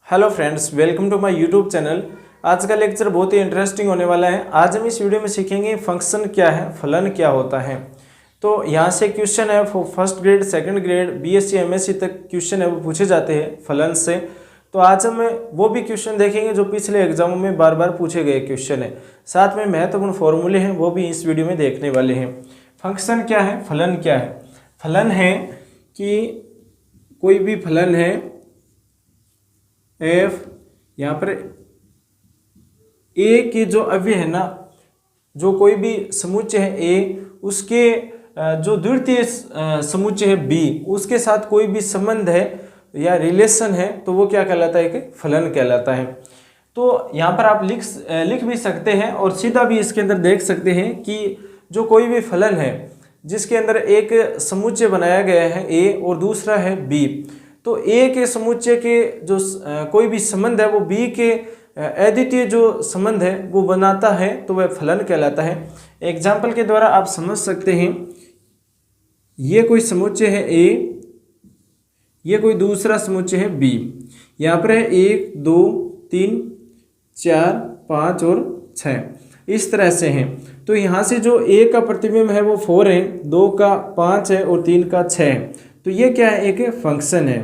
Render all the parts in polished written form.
Hello friends, welcome to my YouTube channel. आज का lecture बहुत ही इंटरेस्टिंग होने वाला है। आज हम इस वीडियो में सीखेंगे फंक्शन क्या है, फलन क्या होता है। तो यहाँ से क्वेश्चन है first grade, second grade, BSc MSc तक क्वेश्चन है वो पूछे जाते हैं फलन से। तो आज हम वो भी क्वेश्चन देखेंगे जो पिछले एग्जामों में बार बार पूछे गए क्वेश्चन है। साथ में महत्वपूर्ण फॉर्मूले हैं वो भी इस वीडियो में देखने वाले हैं। फंक्शन क्या है, फलन क्या है। फलन है कि कोई भी फलन है एफ, यहाँ पर ए के जो अव्यय है ना, जो कोई भी समुच्चय है ए, उसके जो द्वितीय समुच्चय है बी, उसके साथ कोई भी संबंध है या रिलेशन है तो वो क्या कहलाता है, कि फलन कहलाता है। तो यहाँ पर आप लिख भी सकते हैं और सीधा भी इसके अंदर देख सकते हैं कि जो कोई भी फलन है जिसके अंदर एक समुच्चय बनाया गया है ए और दूसरा है बी, तो ए के समुच्चय के जो कोई भी संबंध है वो बी के अद्वितीय जो संबंध है वो बनाता है तो वह फलन कहलाता है। एग्जाम्पल के द्वारा आप समझ सकते हैं, ये कोई समुच्चय है ए, ये कोई दूसरा समुच्चय है बी। यहाँ पर है 1 2 3 4 5 और 6, इस तरह से हैं। तो यहाँ से जो ए का प्रतिबिंब है वो 4 है, 2 का 5 है और 3 का 6 है। तो ये क्या है, एक फंक्शन है।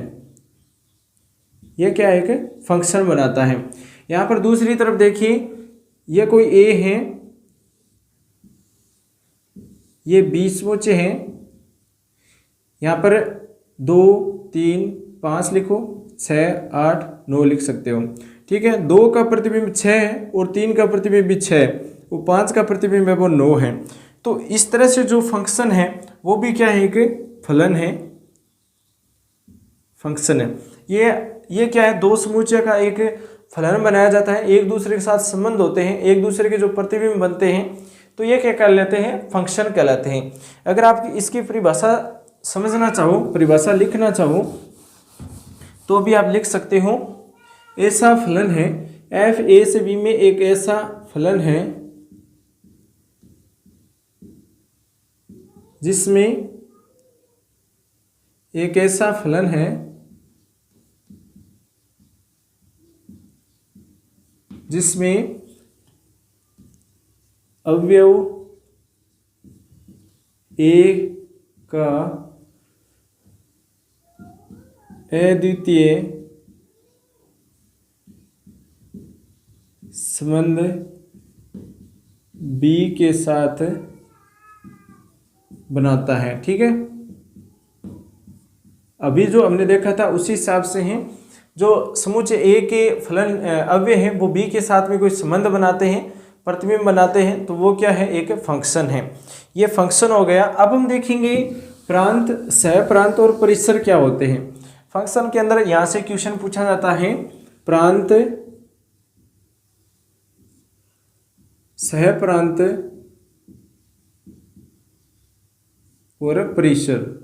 ये क्या है, एक फंक्शन बनाता है। यहाँ पर दूसरी तरफ देखिए, ये कोई ए है, ये 20 समुच्चय है। यहाँ पर 2 3 5 लिखो, 6 8 9 लिख सकते हो। ठीक है, 2 का प्रतिबिंब 6 है और 3 का प्रतिबिंब भी 6, वो 5 का प्रतिबिंब है वो 9 है। तो इस तरह से जो फंक्शन है वो भी क्या है, एक फलन है, फंक्शन है। ये क्या है, दो समुच्चय का एक फलन बनाया जाता है, एक दूसरे के साथ संबंध होते हैं, एक दूसरे के जो प्रतिबिंब बनते हैं, तो ये क्या कहलाते हैं, फंक्शन कहलाते हैं। अगर आप इसकी परिभाषा समझना चाहो, परिभाषा लिखना चाहो तो भी आप लिख सकते हो। ऐसा फलन है एफ ए से बी में, एक ऐसा फलन है जिसमें एक ऐसा फलन है जिसमें अवयव ए का अद्वितीय संबंध बी के साथ बनाता है। ठीक है, अभी जो हमने देखा था उसी हिसाब से हैं। जो समुच्चय ए के फलन अव्यय हैं वो बी के साथ में कोई संबंध बनाते हैं, प्रतिबिंब बनाते हैं, तो वो क्या है, एक फंक्शन है। ये फंक्शन हो गया। अब हम देखेंगे प्रांत, सहप्रांत और परिसर क्या होते हैं। फंक्शन के अंदर यहाँ से क्वेश्चन पूछा जाता है प्रांत, सहप्रांत और परिसर,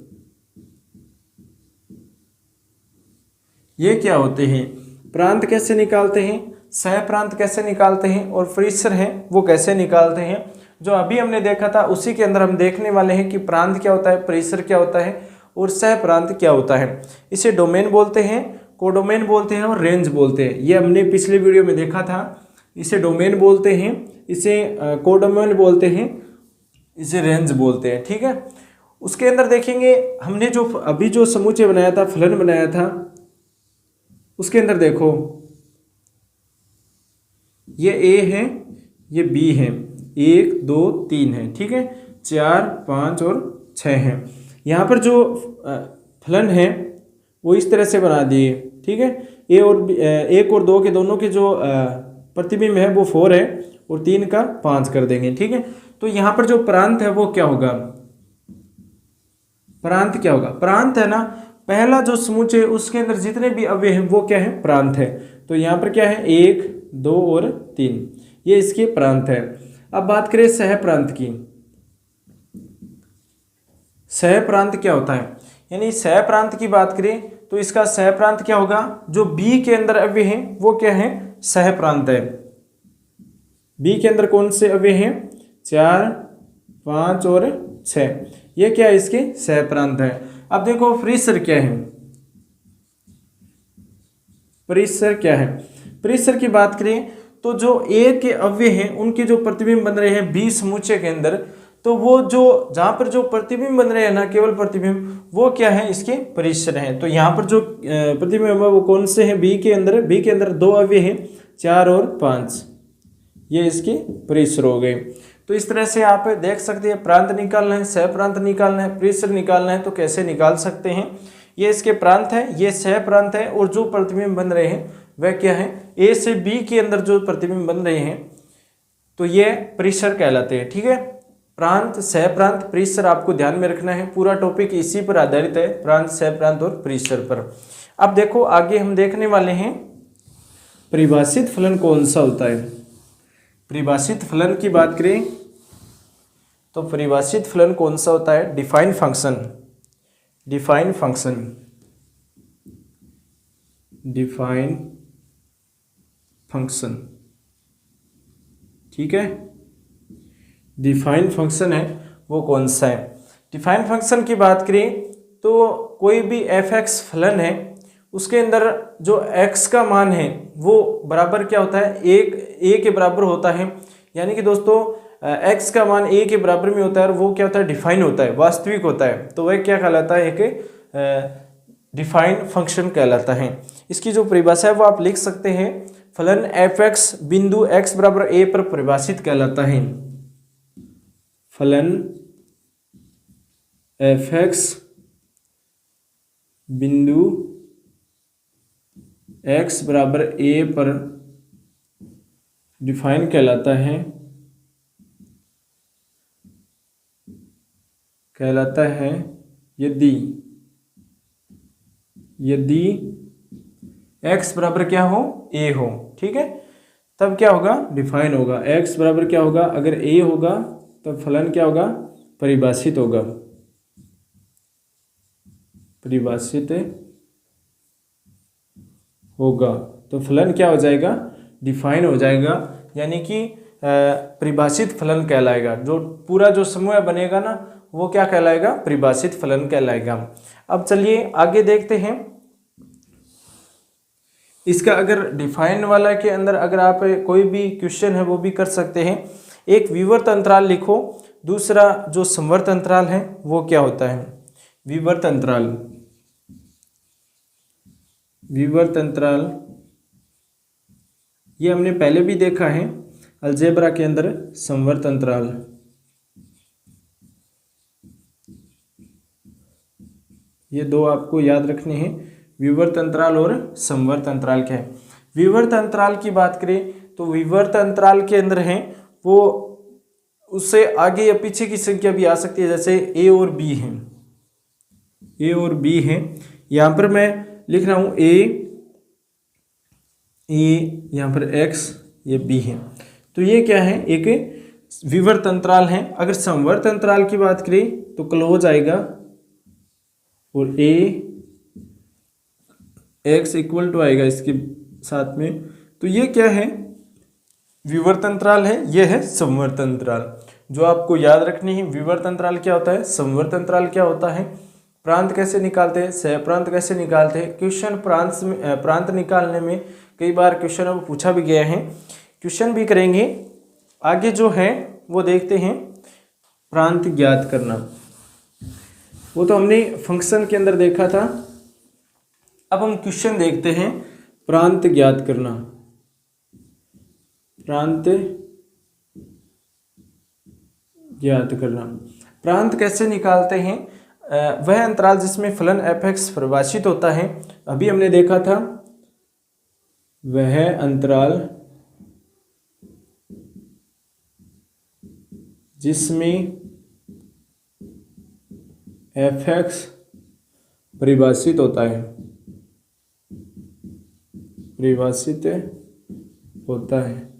ये क्या होते हैं। प्रांत कैसे निकालते हैं, सहप्रांत कैसे निकालते हैं और परिसर है वो कैसे निकालते हैं। जो अभी हमने देखा था उसी के अंदर हम देखने वाले हैं कि प्रांत क्या होता है, परिसर क्या होता है और सहप्रांत क्या होता है। इसे डोमेन बोलते हैं, कोडोमेन बोलते हैं और रेंज बोलते हैं। ये हमने पिछले वीडियो में देखा था। इसे डोमेन बोलते हैं, इसे कोडोमेन बोलते हैं, इसे रेंज बोलते हैं। ठीक है, उसके अंदर देखेंगे हमने जो अभी जो समुच्चय बनाया था, फलन बनाया था, उसके अंदर देखो ये ए है, ये बी है, 1 2 3 है। ठीक है, 4 5 और 6 है। यहाँ पर जो फलन है वो इस तरह से बना दिए। ठीक है, ए और 1 और 2 के दोनों के जो प्रतिबिंब है वो 4 है और 3 का 5 कर देंगे। ठीक है, तो यहाँ पर जो प्रांत है वो क्या होगा, प्रांत क्या होगा, प्रांत है ना, पहला जो समुच्चय उसके अंदर जितने भी अवयव हैं वो क्या है, प्रांत है। तो यहाँ पर क्या है, 1 2 और 3, ये इसके प्रांत है। अब बात करें सहप्रांत की। सहप्रांत क्या होता है, यानी सहप्रांत की बात करें तो इसका सहप्रांत क्या होगा, जो बी के अंदर अवयव हैं वो क्या है, सहप्रांत है। बी के अंदर कौन से अवयव हैं, 4 5 और 6, ये क्या है, इसके सहप्रांत है। अब देखो परिसर क्या है, परिसर क्या है? परिसर की बात करें तो जो ए के अव्यय हैं उनके जो प्रतिबिंब बन रहे हैं बी समुच्चय के अंदर, तो वो जो जहां पर जो प्रतिबिंब बन रहे हैं ना, केवल प्रतिबिंब, वो क्या है? इसके परिसर हैं। तो यहाँ पर जो प्रतिबिंब है वो कौन से हैं? बी के अंदर, बी के अंदर 2 अव्यय हैं, 4 और 5, ये इसके परिसर हो गए। तो इस तरह से आप देख सकते हैं, प्रांत निकालना है, सह प्रांत निकालना है, परिसर निकालना है, तो कैसे निकाल सकते हैं? ये इसके प्रांत है, ये सह प्रांत है, और जो प्रतिबिंब बन रहे हैं वह क्या है? ए से बी के अंदर जो प्रतिबिंब बन रहे हैं तो ये परिसर कहलाते हैं। ठीक है, प्रांत, सह प्रांत, परिसर आपको ध्यान में रखना है। पूरा टॉपिक इसी पर आधारित है, प्रांत, सह प्रांत और परिसर पर। अब देखो आगे हम देखने वाले हैं परिभाषित फलन कौन सा होता है। परिभाषित फलन की बात करें तो परिभाषित फलन कौन सा होता है? Define function, define function, define function. ठीक है, डिफाइन फंक्शन है वो कौन सा है? डिफाइन फंक्शन की बात करें तो कोई भी एफ एक्स फलन है, उसके अंदर जो x का मान है वो बराबर क्या होता है? ए के बराबर होता है। यानी कि दोस्तों x का मान a के बराबर में होता है, और वो क्या होता है? डिफाइन होता है, वास्तविक होता है। तो वह क्या कहलाता है? एक डिफाइन फंक्शन कहलाता है। इसकी जो परिभाषा है वो आप लिख सकते हैं, फलन एफ एक्स बिंदु x बराबर a पर परिभाषित कहलाता है। फलन एफ एक्स बिंदु x बराबर a पर डिफाइन कहलाता है, कहलाता है यदि x बराबर क्या हो? a हो। ठीक है, तब क्या होगा? डिफाइन होगा। x बराबर क्या होगा? अगर a होगा तब फलन क्या होगा? परिभाषित होगा, परिभाषित होगा। तो फलन क्या हो जाएगा? डिफाइन हो जाएगा, यानी कि परिभाषित फलन कहलाएगा। जो पूरा जो समूह बनेगा ना वो क्या कहलाएगा? परिभाषित फलन कहलाएगा। अब चलिए आगे देखते हैं। इसका अगर डिफाइन वाला के अंदर अगर आप कोई भी क्वेश्चन है वो भी कर सकते हैं। एक विवर्त अंतराल लिखो, दूसरा जो संवर्त अंतराल है वो क्या होता है? विवर्त अंतराल, विवर्त अंतराल ये हमने पहले भी देखा है अलजेब्रा के अंदर। संवर्त अंतराल, ये दो आपको याद रखने हैं, विवर्त अंतराल और संवर्त अंतराल क्या है। विवर्त अंतराल की बात करें तो विवर्त अंतराल के अंदर है वो उससे आगे या पीछे की संख्या भी आ सकती है, जैसे a और b है, a और b है। यहाँ पर मैं लिख रहा हूँ a, यहाँ पर x, ये b है। तो ये क्या है? एक विवर्त अंतराल है। अगर संवर्त अंतराल की बात करें तो क्लोज आएगा, और a x इक्वल टू आएगा इसके साथ में। तो ये क्या है? विवर्त अंतराल है, ये है संवर्त अंतराल। जो आपको याद रखनी है, विवर्त अंतराल क्या होता है, संवर्त अंतराल क्या होता है, प्रांत कैसे निकालते हैं, सह प्रांत कैसे निकालते हैं। क्वेश्चन प्रांत निकालने में कई बार क्वेश्चन अब पूछा भी गया है, क्वेश्चन भी करेंगे। आगे जो है वो देखते हैं प्रांत ज्ञात करना, वो तो हमने फंक्शन के अंदर देखा था। अब हम क्वेश्चन देखते हैं प्रांत ज्ञात करना। प्रांत ज्ञात करना, प्रांत कैसे निकालते हैं? वह अंतराल जिसमें फलन एफ एक्स परिभाषित होता है, अभी हमने देखा था। वह अंतराल जिसमें एफ एक्स परिभाषित होता है, परिभाषित होता है।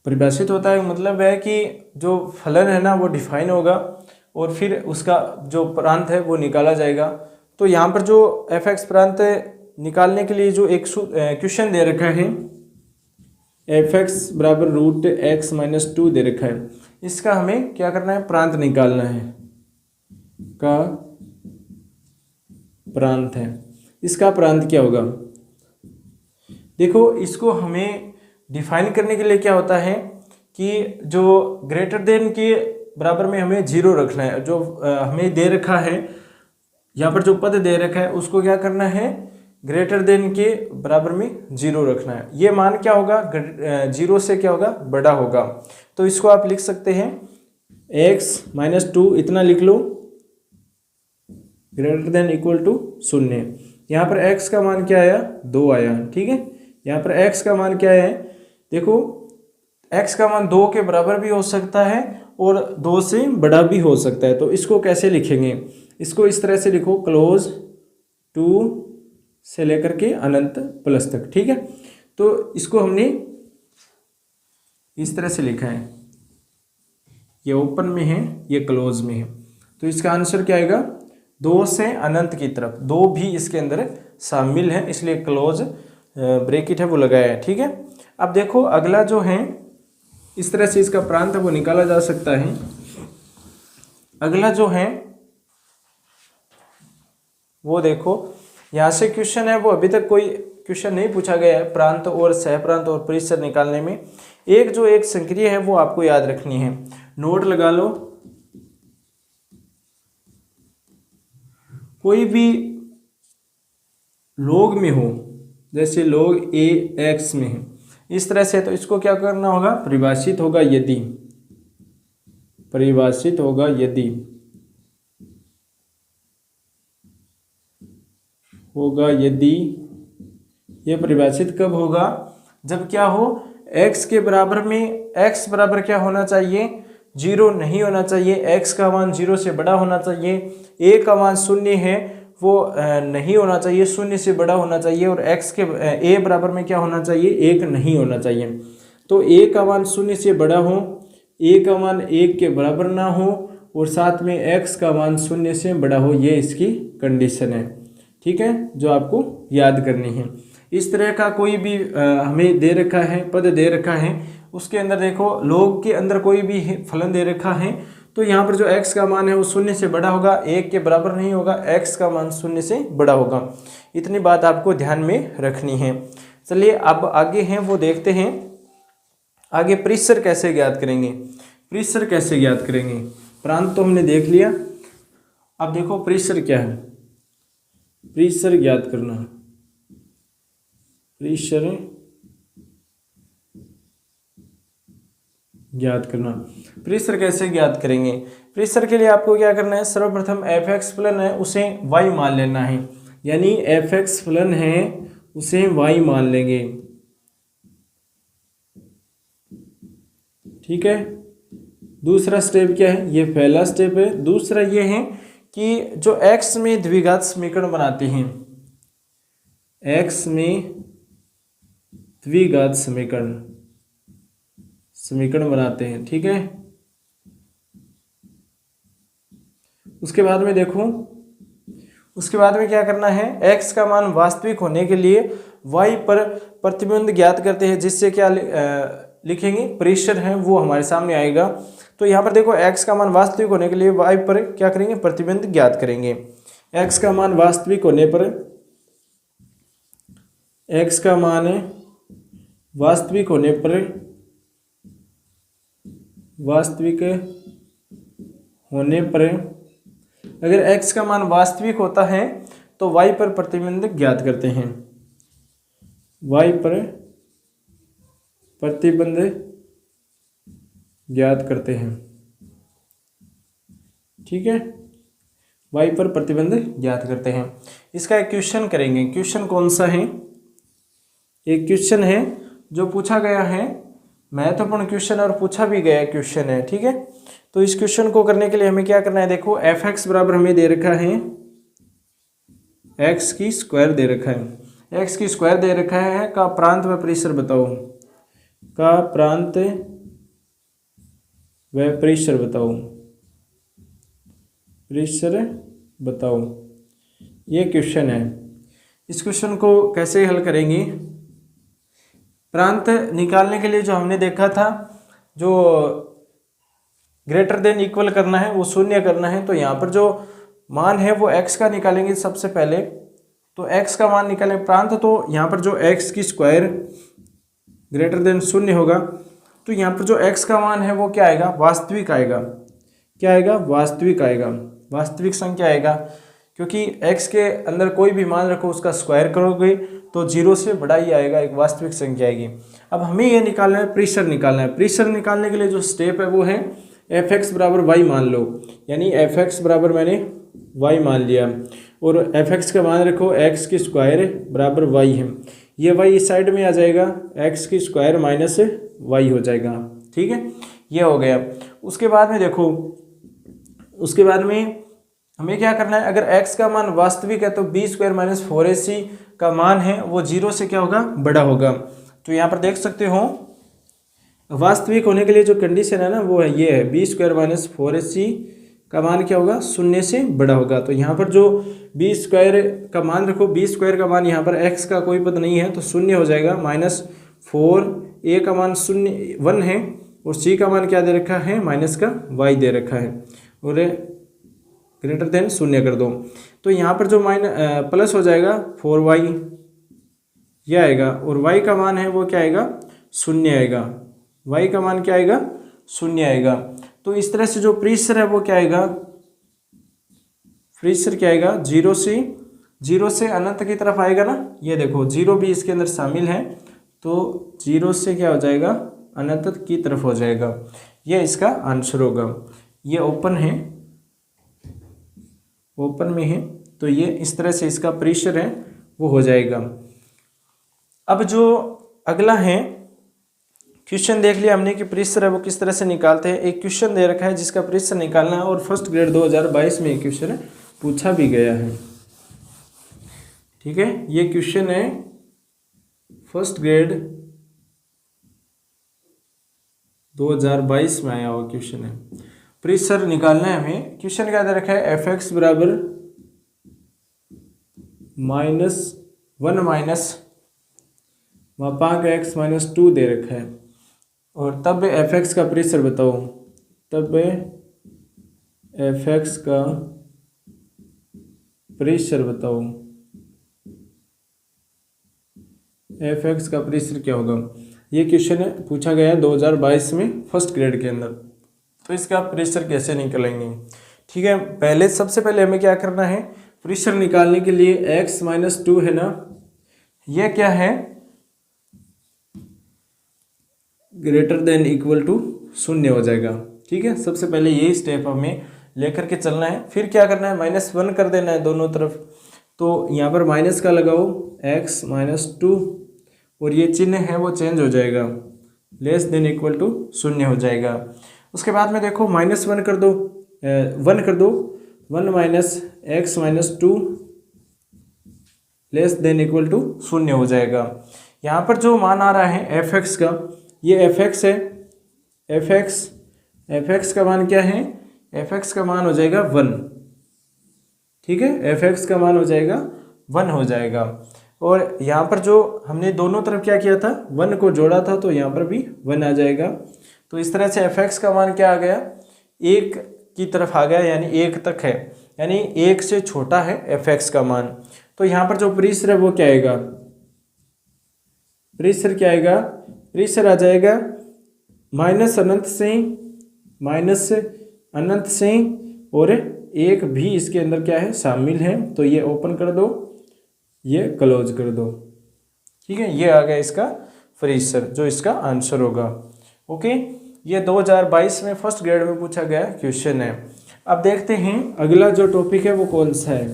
परिभाषित होता है मतलब है कि जो फलन है ना वो डिफाइन होगा, और फिर उसका जो प्रांत है वो निकाला जाएगा। तो यहाँ पर जो एफ एक्स प्रांत निकालने के लिए जो एक क्वेश्चन दे रखा है, एफ एक्स बराबर रूट एक्स माइनस 2 दे रखा है। इसका हमें क्या करना है? प्रांत निकालना है, का प्रांत है। इसका प्रांत क्या होगा। देखो इसको हमें डिफाइन करने के लिए क्या होता है कि जो ग्रेटर देन के बराबर में हमें जीरो रखना है। जो हमें दे रखा है यहाँ पर, जो पद दे रखा है उसको क्या करना है, ग्रेटर देन के बराबर में जीरो रखना है। ये मान क्या होगा, जीरो से क्या होगा, बड़ा होगा। तो इसको आप लिख सकते हैं x-2 इतना लिख लो, ग्रेटर देन इक्वल टू 0। यहाँ पर x का मान क्या आया, 2 आया। ठीक है, यहाँ पर x का मान क्या है, देखो x का मान 2 के बराबर भी हो सकता है और 2 से बड़ा भी हो सकता है। तो इसको कैसे लिखेंगे, इसको इस तरह से लिखो, क्लोज टू से लेकर के अनंत प्लस तक। ठीक है, तो इसको हमने इस तरह से लिखा है, ये ओपन में है, ये क्लोज में है। तो इसका आंसर क्या आएगा, 2 से अनंत की तरफ, 2 भी इसके अंदर शामिल है, इसलिए क्लोज ब्रैकेट है वो लगाया है। ठीक है, अब देखो अगला जो है, इस तरह से इसका प्रांत है वो निकाला जा सकता है। अगला जो है वो देखो, यहाँ से क्वेश्चन है वो अभी तक कोई क्वेश्चन नहीं पूछा गया है प्रांत और सहप्रांत और परिसर निकालने में। एक संक्रिय है वो आपको याद रखनी है, नोट लगा लो। कोई भी लॉग में हो, जैसे log a x में है, इस तरह से, तो इसको क्या करना होगा, परिभाषित होगा यदि, परिभाषित होगा यदि, होगा यदि। ये परिभाषित कब होगा, जब क्या हो, x के बराबर में, x बराबर क्या होना चाहिए, 0 नहीं होना चाहिए, x का मान 0 से बड़ा होना चाहिए, a का मान 0 है वो नहीं होना चाहिए, 0 से बड़ा होना चाहिए, और x के a बराबर में क्या होना चाहिए, 1 नहीं होना चाहिए। तो a का मान 0 से बड़ा हो, a का मान 1 के बराबर ना हो, और साथ में x का मान 0 से बड़ा हो, ये इसकी कंडीशन है। ठीक है, जो आपको याद करनी है। इस तरह का कोई भी हमें दे रखा है, पद दे रखा है, उसके अंदर देखो log के अंदर कोई भी फलन दे रखा है, तो यहाँ पर जो x का मान है वो 0 से बड़ा होगा, 1 के बराबर नहीं होगा, x का मान 0 से बड़ा होगा। इतनी बात आपको ध्यान में रखनी है। चलिए अब आगे हैं वो देखते हैं, आगे परिसर कैसे ज्ञात करेंगे। परिसर कैसे ज्ञात करेंगे, प्रांत तो हमने देख लिया, अब देखो परिसर क्या है। परिसर ज्ञात करना, परिसर ज्ञात करना। परिसर कैसे ज्ञात करेंगे, परिसर के लिए आपको क्या करना है, सर्वप्रथम f(x) फलन है उसे y मान लेना है, यानी f(x) फलन है उसे y मान लेंगे। ठीक है, दूसरा स्टेप क्या है, ये पहला स्टेप है। दूसरा ये है कि जो x में द्विघात समीकरण बनाते हैं, x में द्विघात समीकरण बनाते हैं। ठीक है, उसके बाद में देखो, उसके बाद में क्या करना है, x का मान वास्तविक होने के लिए y पर प्रतिबंध ज्ञात करते हैं, जिससे क्या लिखेंगे, परिसर है वो हमारे सामने आएगा। तो यहाँ पर देखो x का मान वास्तविक होने के लिए y पर क्या करेंगे, प्रतिबंध ज्ञात करेंगे। x का मान वास्तविक होने पर, x का मान वास्तविक होने पर, वास्तविक होने पर अगर x का मान वास्तविक होता है तो y पर प्रतिबंध ज्ञात करते हैं, y पर प्रतिबंध ज्ञात करते हैं। ठीक है, y पर प्रतिबंध ज्ञात करते हैं। इसका एक क्वेश्चन करेंगे, क्वेश्चन कौन सा है, एक क्वेश्चन है जो पूछा गया है, महत्वपूर्ण क्वेश्चन और पूछा भी गया क्वेश्चन है। ठीक है, तो इस क्वेश्चन को करने के लिए हमें क्या करना है, देखो f(x) बराबर हमें दे रखा है, x की स्क्वायर दे रखा है, x की स्क्वायर दे रखा है, का प्रांत व परिसर बताओ, का प्रांत व परिसर बताओ, परिसर बताओ, ये क्वेश्चन है। इस क्वेश्चन को कैसे हल करेंगे, प्रांत निकालने के लिए जो हमने देखा था, जो ग्रेटर देन इक्वल करना है वो 0 करना है, तो यहाँ पर जो मान है वो x का निकालेंगे सबसे पहले। तो x का मान निकालें प्रांत, तो यहाँ पर जो x की स्क्वायर ग्रेटर देन 0 होगा, तो यहाँ पर जो x का मान है वो क्या आएगा, वास्तविक आएगा। क्या आएगा, वास्तविक आएगा, वास्तविक संख्या आएगा, क्योंकि x के अंदर कोई भी मान रखो उसका स्क्वायर करोगे तो 0 से बड़ा ही आएगा, एक वास्तविक संख्या आएगी। अब हमें ये निकालना है, प्रेशर निकालना है। प्रेशर निकालने के लिए जो स्टेप है वो है fx बराबर y मान लो, यानी fx बराबर मैंने y मान लिया, और fx का मान रखो x की स्क्वायर बराबर y है, ये y इस साइड में आ जाएगा, x की स्क्वायर माइनस y हो जाएगा। ठीक है, ये हो गया। उसके बाद में देखो, उसके बाद में हमें क्या करना है, अगर x का मान वास्तविक है तो b स्क्वायर माइनस 4ac का मान है वो 0 से क्या होगा, बड़ा होगा। तो यहाँ पर देख सकते हो वास्तविक होने के लिए जो कंडीशन है ना वो है ये है, b स्क्वायर माइनस 4ac का मान क्या होगा, 0 से बड़ा होगा। तो यहाँ पर जो b स्क्वायर का मान रखो, b स्क्वायर का मान यहाँ पर x का कोई पद नहीं है तो 0 हो जाएगा, माइनस 4, a का मान 1 है और c का मान क्या दे रखा है, माइनस का y दे रखा है, और ग्रेटर देन 0 कर दो। तो यहाँ पर जो प्लस हो जाएगा 4y यह आएगा, और y का मान है वो क्या आएगा, 0 आएगा, y का मान क्या आएगा, 0 आएगा। तो इस तरह से जो प्रेशर है वो क्या आएगा, प्रेशर क्या आएगा, 0 से अनंत की तरफ आएगा ना, ये देखो 0 भी इसके अंदर शामिल है, तो 0 से क्या हो जाएगा, अनंत की तरफ हो जाएगा। ये इसका आंसर होगा। ये ओपन है, ओपन में है, तो ये इस तरह से इसका प्रेशर है वो हो जाएगा। अब जो अगला है क्वेश्चन देख लिया हमने कि प्रेशर है वो किस तरह से निकालते हैं। एक क्वेश्चन दे रखा है जिसका प्रेशर निकालना है, और फर्स्ट ग्रेड 2022 में एक क्वेश्चन पूछा भी गया है। ठीक है, ये क्वेश्चन है फर्स्ट ग्रेड 2022 में आया हुआ क्वेश्चन है। प्रेशर निकालना है हमें। क्वेश्चन क्या दे रखा है, fx बराबर -1 माइनस मापांक x माइनस 2 दे रखा है, और तब fx का प्रेशर बताओ, तब fx का प्रेशर बताओ, fx का प्रेशर क्या होगा। ये क्वेश्चन है पूछा गया है 2022 में फर्स्ट ग्रेड के अंदर। तो इसका प्रेशर कैसे निकालेंगे। ठीक है, पहले सबसे पहले हमें क्या करना है, प्रेशर निकालने के लिए x माइनस 2 है ना, यह क्या है, ग्रेटर देन इक्वल टू 0 हो जाएगा। ठीक है, सबसे पहले यही स्टेप हमें लेकर के चलना है। फिर क्या करना है, -1 कर देना है दोनों तरफ, तो यहाँ पर माइनस का लगाओ x माइनस 2, और ये चिन्ह है वो चेंज हो जाएगा, लेस देन इक्वल टू 0 हो जाएगा। उसके बाद में देखो -1 कर दो, 1 कर दो, 1 minus x minus 2 less than equal to 0 हो जाएगा। यहाँ पर जो मान आ रहा है fx का, ये fx है, fx का मान क्या है, fx का मान हो जाएगा 1। ठीक है, fx का मान हो जाएगा 1 हो जाएगा। और यहाँ पर जो हमने दोनों तरफ क्या किया था, 1 को जोड़ा था, तो यहाँ पर भी 1 आ जाएगा। तो इस तरह से fx का मान क्या आ गया, 1 की तरफ आ गया, यानी 1 तक है, यानी 1 से छोटा है fx का मान। तो यहाँ पर जो प्रेशर है वो क्या आएगा, प्रेशर क्या आएगा, प्रेशर आ जाएगा माइनस अनंत से, और 1 भी इसके अंदर क्या है, शामिल है। तो ये ओपन कर दो, ये क्लोज कर दो। ठीक है, ये आ गया इसका प्रेशर, जो इसका आंसर होगा। ओके, ये 2022 में फर्स्ट ग्रेड में पूछा गया क्वेश्चन है। अब देखते हैं अगला जो टॉपिक है वो कौन सा है।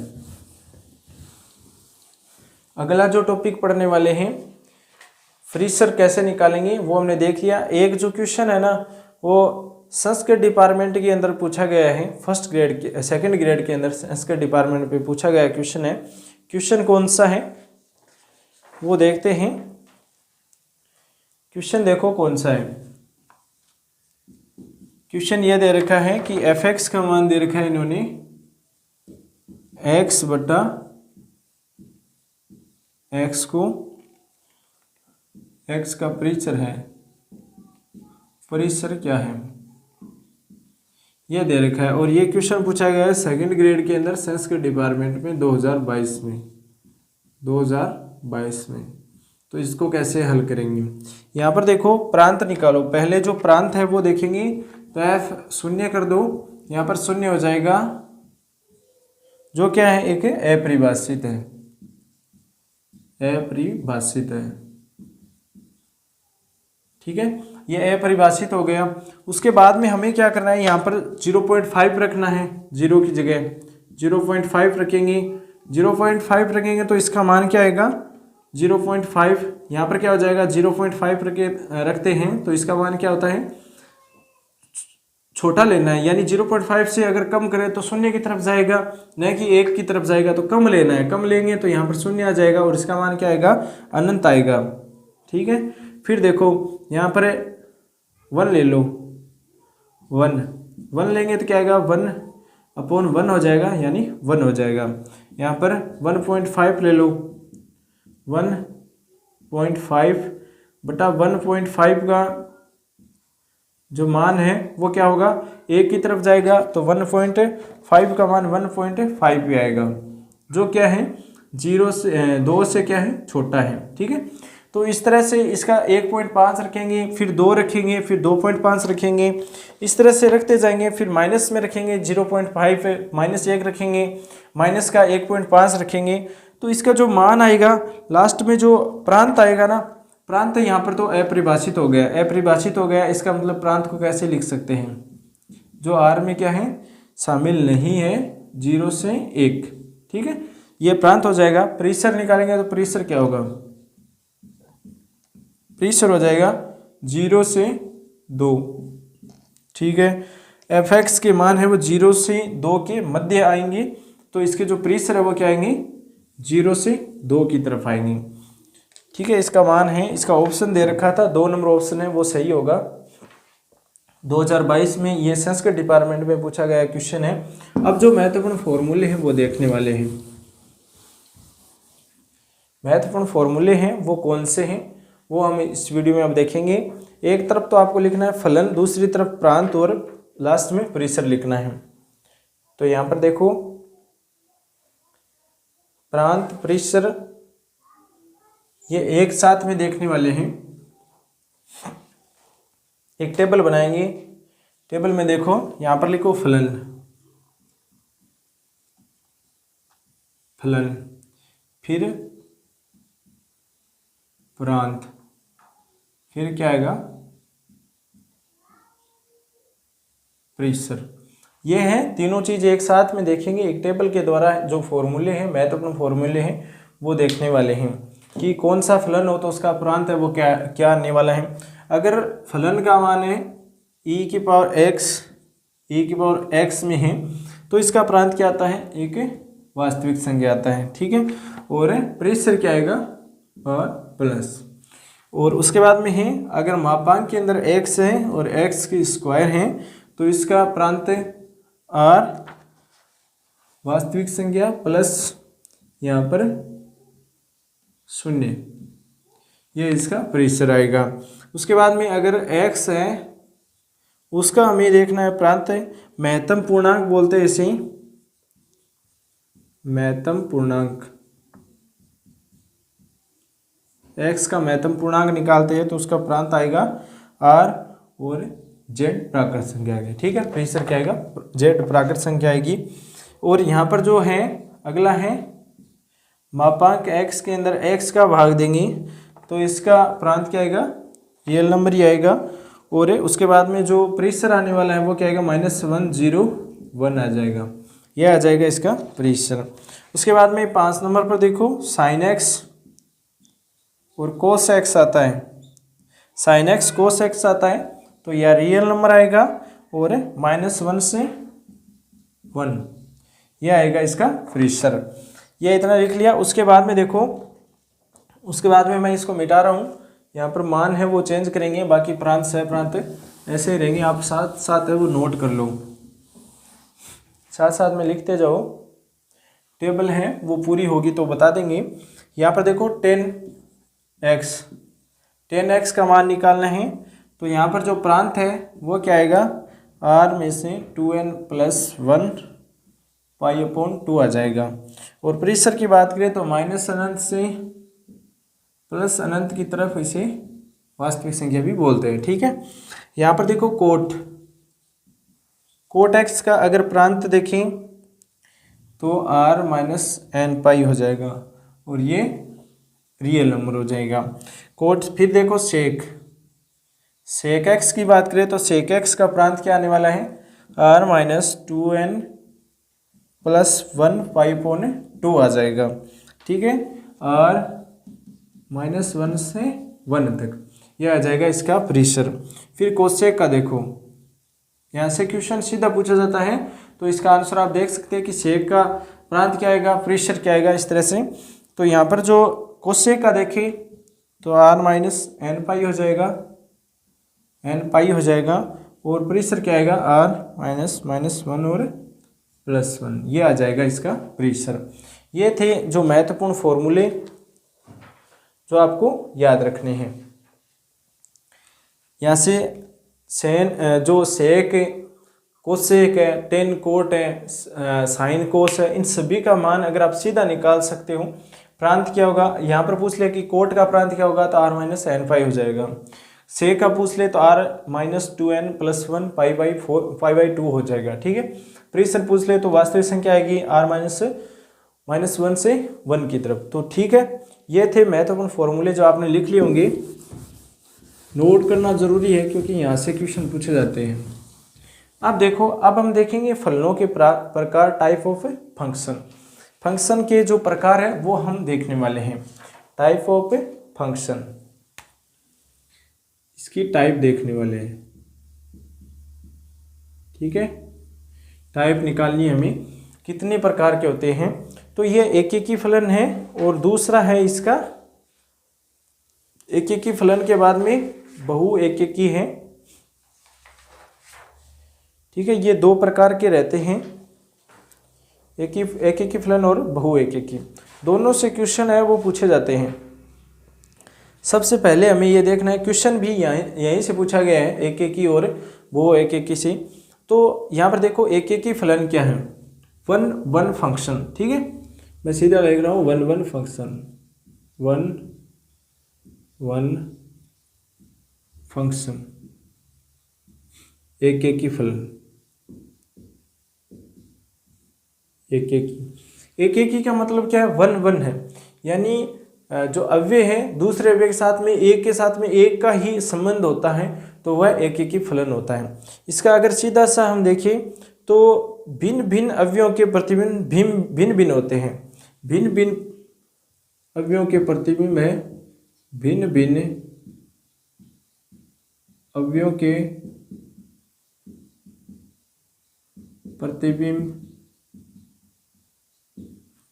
अगला जो टॉपिक पढ़ने वाले हैं, प्रेशर कैसे निकालेंगे वो हमने देख लिया। एक जो क्वेश्चन है ना वो संस्कृत डिपार्टमेंट के अंदर पूछा गया है, फर्स्ट ग्रेड के सेकंड ग्रेड के अंदर संस्कृत डिपार्टमेंट पे पूछा गया क्वेश्चन है। क्वेश्चन कौन सा है वो देखते हैं। क्वेश्चन देखो कौन सा है। क्वेश्चन ये दे रखा है कि fx का मान दे रखा है इन्होंने x बटा x को, x का प्रेशर है, प्रेशर क्या है ये दे रखा है। और ये क्वेश्चन पूछा गया है सेकंड ग्रेड के अंदर संस्कृत डिपार्टमेंट में 2022 में। 2022 में। तो इसको कैसे हल करेंगे, यहाँ पर देखो प्रांत निकालो। पहले जो प्रांत है वो देखेंगे, तो f शून्य कर दो, यहाँ पर शून्य हो जाएगा, जो क्या है एक अपरिभाषित है, अपरिभाषित है। ठीक है, ये अपरिभाषित हो गया। उसके बाद में हमें क्या करना है, यहाँ पर 0.5 रखना है, जीरो की जगह 0.5 रखेंगे। 0.5 रखेंगे तो इसका मान क्या आएगा 0.5, यहाँ पर क्या हो जाएगा 0.5 रखते हैं तो इसका मान क्या होता है, छोटा लेना है, यानी 0.5 से अगर कम करें तो शून्य की तरफ जाएगा, न कि 1 की तरफ जाएगा। तो कम लेना है, कम लेंगे तो यहाँ पर शून्य आ जाएगा और इसका मान क्या आएगा, अनंत आएगा। ठीक है, फिर देखो यहाँ पर 1 ले लो, 1 लेंगे तो क्या आएगा 1/1 हो जाएगा, यानी 1 हो जाएगा। यहाँ पर 1.5 ले लो, 1.5 बटा 1.5 का जो मान है वो क्या होगा, 1 की तरफ जाएगा तो 1.5 का मान 1.5 भी आएगा, जो क्या है 0 से 2 से क्या है छोटा है। ठीक है, तो इस तरह से इसका 1.5 रखेंगे, फिर 2 रखेंगे, फिर 2.5 रखेंगे, इस तरह से रखते जाएंगे। फिर माइनस में रखेंगे 0.5, -1 रखेंगे, माइनस का 1.5 रखेंगे। तो इसका जो मान आएगा लास्ट में, जो प्रांत आएगा ना, प्रांत यहाँ पर तो अपरिभाषित हो गया, अपरिभाषित हो गया। इसका मतलब प्रांत को कैसे लिख सकते हैं, जो आर में क्या है शामिल नहीं है, 0 से 1। ठीक है, ये प्रांत हो जाएगा। परिसर निकालेंगे तो परिसर क्या होगा, परिसर हो जाएगा 0 से 2। ठीक है, एफ एक्स के मान है वो 0 से 2 के मध्य आएंगे, तो इसके जो परिसर है वो क्या आएंगे 0 से 2 की तरफ आएंगे। ठीक है, इसका मान है, इसका ऑप्शन दे रखा था 2 नंबर ऑप्शन है वो सही होगा। 2022 में ये संस्कृत डिपार्टमेंट में पूछा गया क्वेश्चन है। अब जो महत्वपूर्ण फॉर्मूले हैं वो देखने वाले हैं। महत्वपूर्ण फॉर्मूले हैं वो कौन से हैं वो हम इस वीडियो में अब देखेंगे। एक तरफ तो आपको लिखना है फलन, दूसरी तरफ प्रांत और लास्ट में परिसर लिखना है। तो यहाँ पर देखो प्रांत परिसर ये एक साथ में देखने वाले हैं। एक टेबल बनाएंगे, टेबल में देखो यहाँ पर लिखो फलन, फलन, फिर प्रांत, फिर क्या आएगा परिसर। ये हैं तीनों चीज़ एक साथ में देखेंगे। एक टेबल के द्वारा जो फॉर्मूले हैं, महत्वपूर्ण फॉर्मूले हैं वो देखने वाले हैं कि कौन सा फलन हो तो उसका प्रांत है वो क्या क्या आने वाला है। अगर फलन का मान है e की पावर x में है तो इसका प्रांत क्या आता है, एक वास्तविक संख्या आता है। ठीक है, और परिसर क्या आएगा और प्लस। और उसके बाद में है अगर मापांक के अंदर x है और x की स्क्वायर है तो इसका प्रांत r वास्तविक संख्या प्लस यहाँ पर 0, ये इसका परिसर आएगा। उसके बाद में अगर x है उसका हमें देखना है प्रांत है, महत्तम पूर्णांक बोलते हैं इसे, महत्तम पूर्णांक, x का महत्तम पूर्णांक निकालते हैं तो उसका प्रांत आएगा r और z प्राकृत संख्या आएगी। ठीक है, परिसर क्या आएगा z प्राकृत संख्या आएगी। और यहाँ पर जो है अगला है मापांक x के अंदर x का भाग देंगे तो इसका प्रांत क्या आएगा रियल नंबर ही आएगा। और उसके बाद में जो परिसर आने वाला है वो क्या आएगा -101 आ जाएगा, यह आ जाएगा इसका परिसर। उसके बाद में 5 नंबर पर देखो साइन x और कोस x आता है, साइन x कोस x आता है तो यह रियल नंबर आएगा और -1 से 1 यह आएगा इसका परिसर। यह इतना लिख लिया। उसके बाद में देखो, उसके बाद में मैं इसको मिटा रहा हूँ, यहाँ पर मान है वो चेंज करेंगे, बाकी प्रांत सह प्रांत ऐसे ही रहेंगे। आप साथ साथ है वो नोट कर लो, साथ साथ में लिखते जाओ, टेबल है वो पूरी होगी तो बता देंगे। यहाँ पर देखो 10x का मान निकालना है तो यहाँ पर जो प्रांत है वो क्या आएगा r में से 2n + 1 पाई अपॉन 2 आ जाएगा। और प्रेशर की बात करें तो माइनस अनंत से प्लस अनंत की तरफ इसे वास्तविक संख्या भी बोलते हैं। ठीक है, यहाँ पर देखो कोट एक्स का अगर प्रांत देखें तो r माइनस एन पाई हो जाएगा और ये रियल नंबर हो जाएगा। फिर देखो सेक एक्स की बात करें तो सेक एक्स का प्रांत क्या आने वाला है, r minus 2n plus 1 pi upon 2 आ जाएगा। ठीक है, r माइनस 1 से 1 तक यह आ जाएगा इसका प्रेशर। फिर कोसेक का देखो, यहाँ से क्वेश्चन सीधा पूछा जाता है तो इसका आंसर आप देख सकते हैं कि सेक का प्रांत क्या आएगा, प्रेशर क्या आएगा, इस तरह से। तो यहाँ पर जो कोसेक का देखें तो r माइनस एन पाई हो जाएगा और प्रेशर क्या आएगा, r माइनस 1 और प्लस 1, ये आ जाएगा इसका प्रेशर। ये थे जो महत्वपूर्ण फॉर्मूले जो आपको याद रखने हैं। यहाँ से जो सेक कोसेक है, टेन कोट है, साइन कोस है, इन सभी का मान अगर आप सीधा निकाल सकते हो। प्रांत क्या होगा, यहाँ पर पूछ ले कि कोट का प्रांत क्या होगा तो r माइनस एन पाई हो जाएगा। सेक का पूछ ले तो r minus 2n plus 1 pi by 2 हो जाएगा। ठीक है, प्रेशर पूछ ले तो वास्तविक संख्या आएगी r माइनस 1 से 1 की तरफ। तो ठीक है, ये थे महत्वपूर्ण फॉर्मूले जो आपने लिख लिए होंगे। नोट करना जरूरी है क्योंकि यहाँ से क्वेश्चन पूछे जाते हैं। अब देखो, अब हम देखेंगे फलनों के प्रकार, टाइप ऑफ फंक्शन के जो प्रकार है वो हम देखने वाले हैं। टाइप ऑफ फंक्शन, इसकी टाइप देखने वाले हैं। ठीक है, टाइप निकालनी हमें कितने प्रकार के होते हैं। तो ये एकेकी फलन है और दूसरा है इसका एकेकी फलन के बाद में बहु एकेकी है। ठीक है, ये दो प्रकार के रहते हैं, एकेकी फलन और बहु एकेकी। दोनों से क्वेश्चन है वो पूछे जाते हैं। सबसे पहले हमें ये देखना है, क्वेश्चन भी यहीं से पूछा गया है, एकेकी और बहु एकेकी से। तो यहाँ पर देखो एकेकी फलन क्या है, वन फंक्शन। ठीक है, मैं सीधा लिख रहा हूँ वन फंक्शन, वन फंक्शन, एकेकी फलन। एकेकी का मतलब क्या है, वन है, यानी जो अव्यय है दूसरे अव्यय के साथ में एक का ही संबंध होता है तो वह एकेकी फलन होता है। इसका अगर सीधा सा हम देखें तो भिन्न भिन्न अवयवों के प्रतिबिंब भिन्न भिन्न होते हैं। भिन्न भिन्न अवयवों के प्रतिबिंब है, भिन्न भिन्न अवयवों के प्रतिबिंब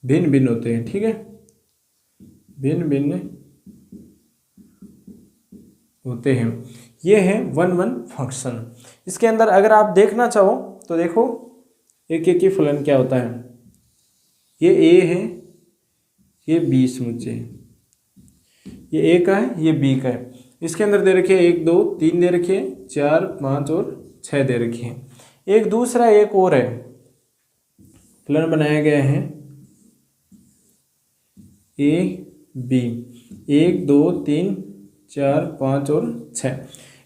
भिन्न भिन्न होते हैं। ठीक है, भिन्न भिन्न होते हैं। ये है वन फंक्शन। इसके अंदर अगर आप देखना चाहो तो देखो एकेकी फलन क्या होता है। ये ए है, ये बी समुच्चय है, ये ए का है, ये बी का है। इसके अंदर दे रखे 1 2 3 दे रखे, 4 5 और 6 दे रखे हैं। एक दूसरा एक और है, फलन बनाया गया है ए बी, 1 2 3 4 5 और 6।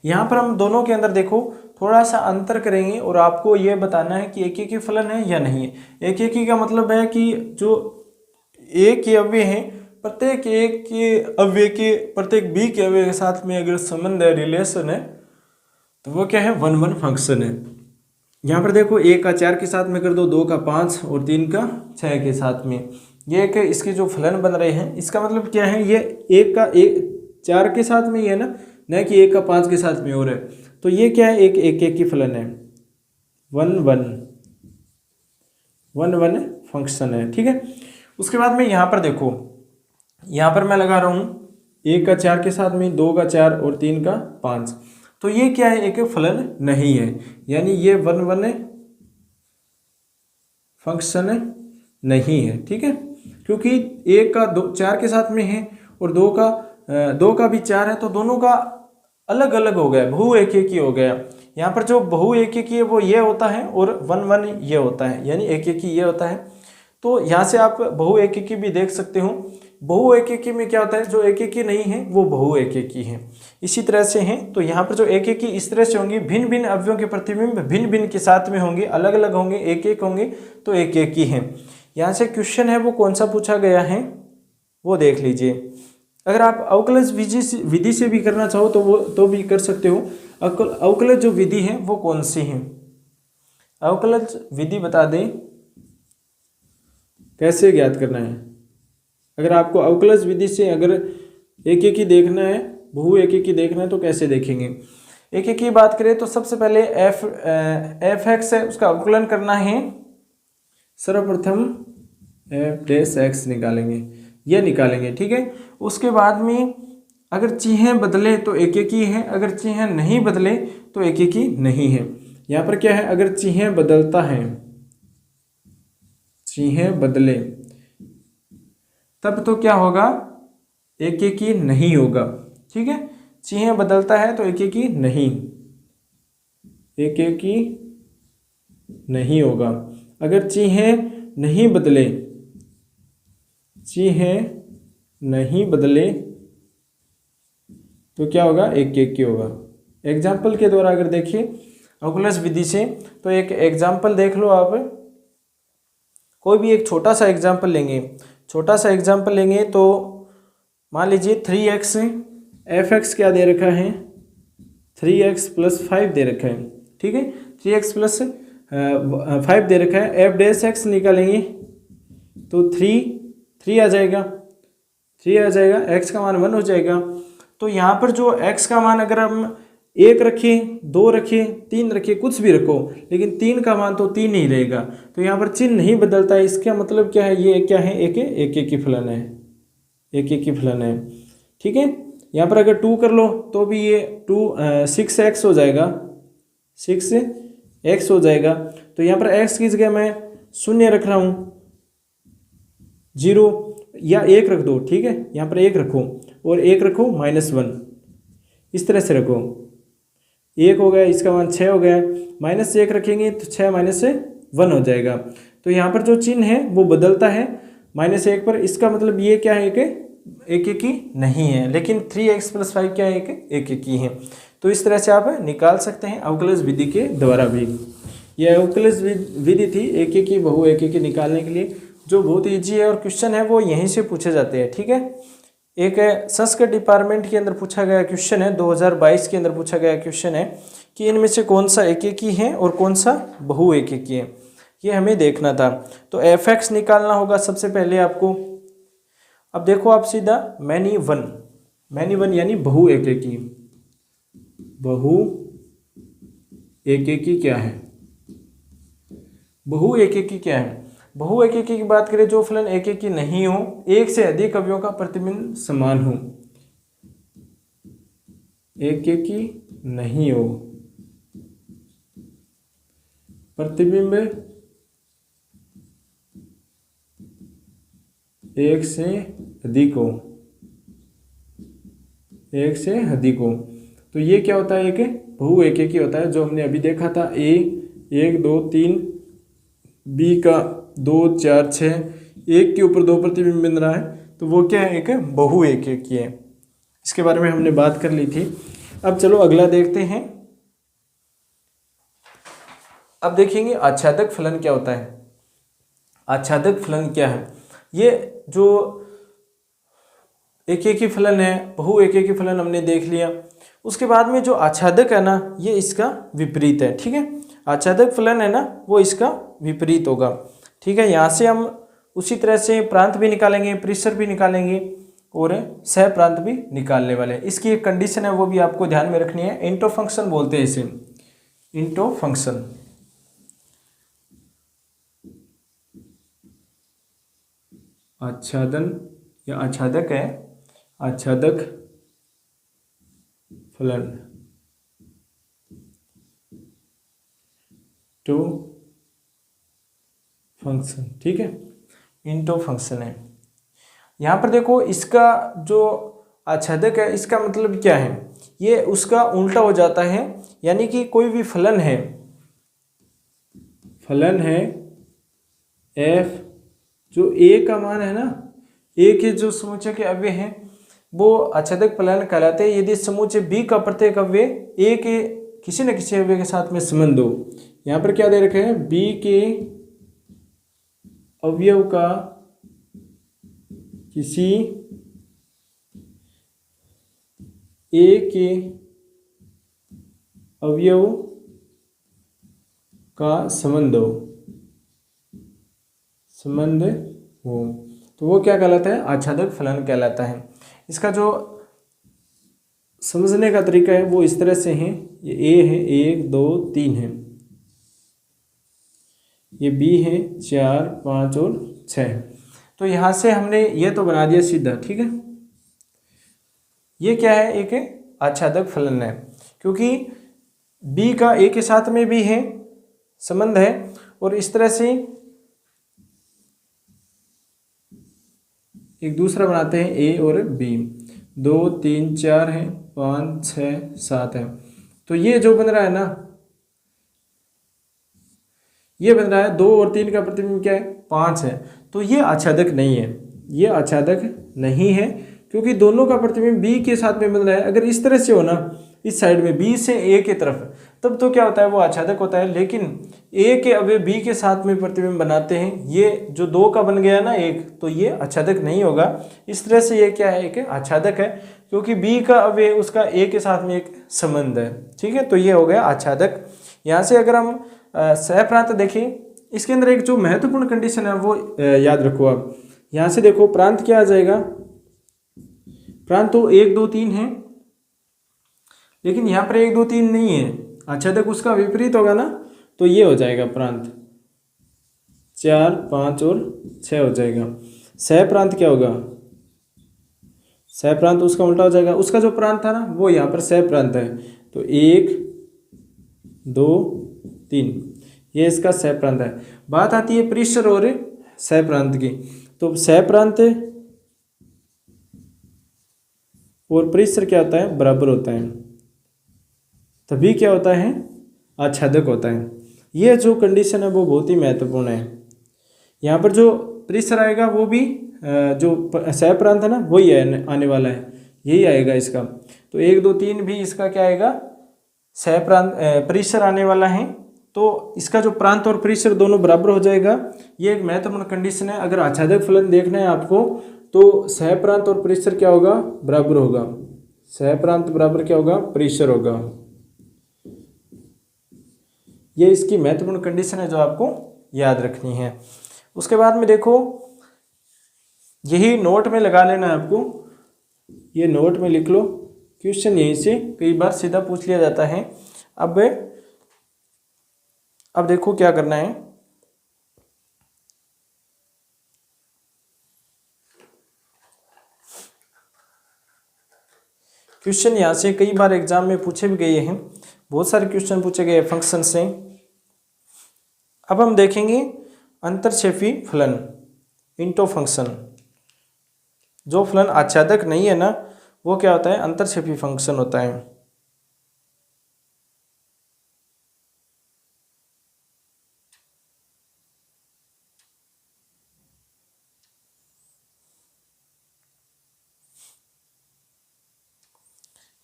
यहाँ पर हम दोनों के अंदर देखो थोड़ा सा अंतर करेंगे और आपको ये बताना है कि एकेकी फलन है या नहीं है। एकेकी का मतलब है कि जो ए के अव्यय हैं, प्रत्येक ए के अव्यय के प्रत्येक बी के अव्यय के साथ में अगर संबंध है, रिलेशन है, तो वो क्या है, वन फंक्शन है। यहाँ पर देखो 1 का 4 के साथ में कर दो, 2 का 5 और 3 का 6 के साथ में, ये एक इसके जो फलन बन रहे हैं, इसका मतलब क्या है, ये 1 का 4 के साथ में ही है न कि 1 का 5 के साथ में और है। तो ये क्या है, एक एकेकी फलन है, वन फंक्शन है। ठीक है, उसके बाद में यहाँ पर देखो, यहाँ पर मैं लगा रहा हूँ 1 का 4 के साथ में, 2 का 4 और 3 का 5। तो ये क्या है, एक फलन नहीं है, यानी ये वन फंक्शन नहीं है। ठीक है, क्योंकि 1 का 4 के साथ में है और 2 का भी 4 है, तो दोनों का अलग अलग हो गया, बहु एकेकी हो गया। यहाँ पर जो बहु एककी है वो ये होता है और 1 1 ये होता है, यानी एककी ये होता है। तो यहाँ से आप बहु एककी भी देख सकते हो। बहु एककी में क्या होता है, जो एककी नहीं है वो बहु एककी है, इसी तरह से है। तो यहाँ पर जो एककी इस तरह से होंगी, भिन्न भिन्न अवयवों के प्रतिबिंब भिन्न भिन्न के साथ में होंगे, अलग अलग होंगे, एक एक होंगे, तो एककी है। यहाँ से क्वेश्चन है वो कौन सा पूछा गया है वो देख लीजिए। अगर आप अवकलज विधि से भी करना चाहो तो वो तो भी कर सकते हो। अवकलज जो विधि है वो कौन सी है, अवकलज विधि बता दें कैसे ज्ञात करना है। अगर आपको अवकलज विधि से अगर एककी देखना है, बहु एककी देखना है तो कैसे देखेंगे। एककी की बात करें तो सबसे पहले एफ एक्स है उसका अवकलन करना है। सर्वप्रथम एफ डैश एक्स निकालेंगे, ये निकालेंगे, ठीक है। उसके बाद में अगर चिन्ह बदले तो एककी है, अगर चिन्ह नहीं बदले तो एककी नहीं है। यहाँ पर क्या है, अगर चिन्ह बदलता है, चिन्ह बदले तब तो क्या होगा, एककी नहीं होगा, ठीक है। चिन्ह बदलता है तो एककी नहीं, एककी नहीं होगा। अगर चिन्ह नहीं बदले, चिन्ह नहीं बदले तो क्या होगा, एककी होगा। एग्जाम्पल के द्वारा अगर देखिए अवकलज विधि से, तो एक एग्जाम्पल देख लो आप। कोई भी एक छोटा सा एग्जाम्पल लेंगे, छोटा सा एग्जाम्पल लेंगे तो मान लीजिए 3x, एफ एक्स क्या दे रखा है, 3x + 5 दे रखा है, ठीक है। 3x + 5 दे रखा है। एफ डैश एक्स निकालेंगे तो 3 आ जाएगा, 3 आ जाएगा, x का मान 1 हो जाएगा। तो यहाँ पर जो x का मान अगर हम 1 रखें, 2 रखें, 3 रखें, कुछ भी रखो, लेकिन 3 का मान तो 3 ही रहेगा। तो यहाँ पर चिन्ह नहीं बदलता है, इसका मतलब क्या है, ये क्या है, एककी फलन है, एककी फलन है, ठीक है। यहाँ पर अगर 2 कर लो तो भी ये 6x हो जाएगा, 6x हो जाएगा। तो यहाँ पर x की जगह मैं 0 रख रहा हूँ, 0 या 1 रख दो, ठीक है। यहाँ पर 1 रखो और 1 रखो -1, इस तरह से रखो। 1 हो गया, इसका मान 6 हो गया, -1 रखेंगे तो 6 - 1 हो जाएगा। तो यहाँ पर जो चिन्ह है वो बदलता है -1 पर, इसका मतलब ये क्या है कि एककी नहीं है, लेकिन 3x + 5 क्या है, एककी है। तो इस तरह से आप निकाल सकते हैं अवकलज विधि के द्वारा भी। यह अवकलज विधि थी एककी बहु एककी निकालने के लिए, जो बहुत ईजी है, और क्वेश्चन है वो यहीं से पूछे जाते हैं, ठीक है। एक संस्कृत डिपार्टमेंट के अंदर पूछा गया क्वेश्चन है, 2022 के अंदर पूछा गया क्वेश्चन है कि इनमें से कौन सा एककी है और कौन सा बहु एककी है, ये हमें देखना था। तो एफ एक्स निकालना होगा सबसे पहले आपको। अब देखो आप सीधा मैनी वन यानी बहु एककी, बहु एककी क्या है, बहु एककी क्या है। बहु एककी की बात करें, जो फलन एककी नहीं हो, एक से अधिक अवयवों का प्रतिबिंब समान हो, एककी नहीं हो, प्रतिबिंब एक से अधिक हो, एक से अधिक हो, तो ये क्या होता है, एक बहु एककी होता है। जो हमने अभी देखा था, ए 1 2 3, बी का 2 4 6, एक के ऊपर 2 प्रतिबिंब बन रहा है, तो वो क्या है, एक बहु एककी है। इसके बारे में हमने बात कर ली थी। अब चलो अगला देखते हैं। अब देखेंगे आच्छादक फलन क्या होता है। आच्छादक फलन क्या है, ये जो एककी फलन है, बहु एककी फलन हमने देख लिया। उसके बाद में जो आच्छादक है ना, ये इसका विपरीत है, ठीक है। आच्छादक फलन है ना, वो इसका विपरीत होगा, ठीक है। यहाँ से हम उसी तरह से प्रांत भी निकालेंगे, परिसर भी निकालेंगे और सह प्रांत भी निकालने वाले हैं। इसकी एक कंडीशन है, वो भी आपको ध्यान में रखनी है। इंटो फंक्शन बोलते हैं इसे, इंटो फंक्शन। आच्छादन या आच्छादक है, आच्छादक फलन टू फंक्शन, ठीक है, इंटो फंक्शन है। यहाँ पर देखो इसका जो आच्छादक है, इसका मतलब क्या है, ये उसका उल्टा हो जाता है, यानी कि कोई भी फलन है f, जो a का मान है ना, a के जो समुच्चय के अव्यय हैं वो आच्छादक फलन कहलाते हैं यदि समुच्चय b का प्रत्येक अव्यय a के किसी न किसी अव्यय के साथ में संबंध हो। यहाँ पर क्या दे रखे हैं, b के अवयव का किसी a के अवयव का संबंध हो तो वो क्या कहलाता है, आच्छादक फलन कहलाता है। इसका जो समझने का तरीका है वो इस तरह से है, ये a है 1 2 3 है, ये b है 4 5 और 6। तो यहाँ से हमने ये तो बना दिया सीधा, ठीक है। ये क्या है, एक आच्छादक फलन है क्योंकि b का a के साथ में भी है संबंध है, और इस तरह से एक दूसरा बनाते हैं a और b, 2 3 4 है, 5 6 7 है। तो ये जो बन रहा है ना, ये बन रहा है 2 और 3 का प्रतिबिंब क्या है, 5 है। तो ये आच्छादक नहीं है, ये आच्छादक नहीं है क्योंकि दोनों का प्रतिबिंब b के साथ में बन रहा है। अगर इस तरह से हो ना, इस साइड में b से a की तरफ, तब तो क्या होता है, वो आच्छादक होता है। लेकिन a के अवयव b के साथ में प्रतिबिंब बनाते हैं, ये जो 2 का बन गया ना 1, तो ये आच्छादक नहीं होगा। इस तरह से ये क्या है, एक आच्छादक है क्योंकि b का अवयव उसका a के साथ में एक संबंध है, ठीक है। तो ये हो गया आच्छादक। यहाँ से अगर हम सहप्रांत देखें, इसके अंदर एक जो महत्वपूर्ण कंडीशन है वो याद रखो आप। यहाँ से देखो प्रांत क्या आ जाएगा, प्रांत तो 1 2 3 है, लेकिन यहाँ पर 1 2 3 नहीं है, आच्छादक उसका विपरीत होगा ना, तो ये हो जाएगा प्रांत 4 5 और 6 हो जाएगा। सहप्रांत क्या होगा, सहप्रांत उसका उल्टा हो जाएगा, उसका जो प्रांत था ना वो यहाँ पर सहप्रांत है। तो 1 2 3 ये इसका सहप्रांत है। बात आती है परिसर और सहप्रांत की, तो सहप्रांत और परिसर क्या होता है, बराबर होता है, तभी क्या होता है, आच्छादक होता है। ये जो कंडीशन है वो बहुत ही महत्वपूर्ण है। यहाँ पर जो परिसर आएगा वो भी जो सहप्रांत है ना वही आने वाला है, यही आएगा इसका। तो 1 2 3 भी इसका क्या आएगा, सहप्रांत परिसर आने वाला है। तो इसका जो प्रांत और परिसर दोनों बराबर हो जाएगा, ये एक महत्वपूर्ण कंडीशन है। अगर आच्छादक फलन देखना है आपको तो सहप्रांत और परिसर क्या होगा, बराबर होगा। सहप्रांत बराबर क्या होगा, परिसर होगा। ये इसकी महत्वपूर्ण कंडीशन है जो आपको याद रखनी है। उसके बाद में देखो, यही नोट में लगा लेना है आपको, ये नोट में लिख लो, क्वेश्चन यहीं से कई बार सीधा पूछ लिया जाता है। अब देखो क्या करना है, क्वेश्चन यहाँ से कई बार एग्जाम में पूछे भी गए हैं, बहुत सारे क्वेश्चन पूछे गए फंक्शन से। अब हम देखेंगे अंतरक्षेपी फलन, इंटो फंक्शन। जो फलन आच्छादक नहीं है ना वो क्या होता है, अंतरक्षेपी फंक्शन होता है।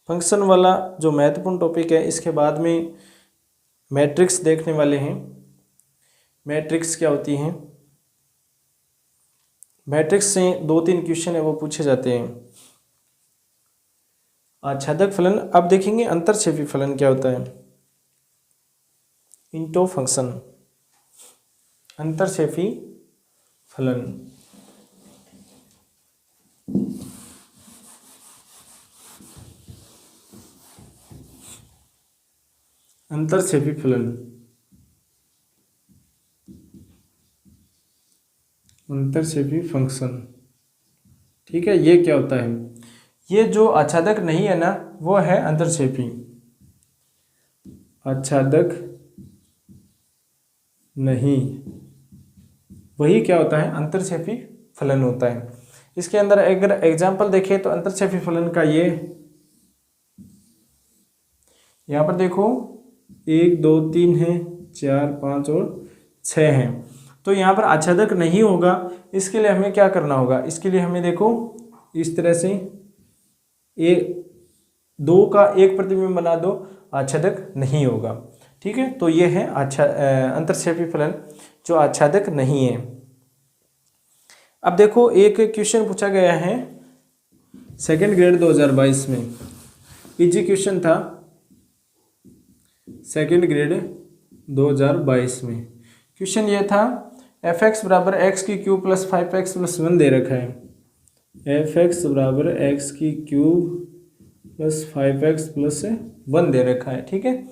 फंक्शन वाला जो महत्वपूर्ण टॉपिक है, इसके बाद में मैट्रिक्स देखने वाले हैं। मैट्रिक्स क्या होती हैं, मैट्रिक्स से 2-3 क्वेश्चन है वो पूछे जाते हैं। आच्छादक फलन, अब देखेंगे अंतरक्षेपी फलन क्या होता है, इंटो फंक्शन, अंतरक्षेपी फलन। अंतरक्षेपी फलन, अंतरक्षेपी फंक्शन, ठीक है। ये क्या होता है, ये जो आच्छादक नहीं है ना वो है अंतरक्षेपी, आच्छादक नहीं, वही क्या होता है, अंतरक्षेपी फलन होता है। इसके अंदर अगर एग्जाम्पल देखें तो अंतरक्षेपी फलन का ये यहाँ पर देखो 1 2 3 है, 4 5 और 6 हैं। तो यहाँ पर आच्छादक नहीं होगा। इसके लिए हमें क्या करना होगा, इसके लिए हमें देखो इस तरह से दो का एक प्रतिबिंब बना दो, आच्छादक नहीं होगा। ठीक है, तो ये है अंतर्क्षेपी फलन जो आच्छादक नहीं है। अब देखो एक क्वेश्चन पूछा गया है सेकंड ग्रेड 2022 में, इजी क्वेश्चन था सेकंड ग्रेड 2022 में। क्वेश्चन ये था एफ एक्स बराबर एक्स की क्यूब प्लस 5x प्लस 1 दे रखा है। एफ एक्स बराबर एक्स की क्यूब प्लस 5x प्लस 1 दे रखा है। ठीक है,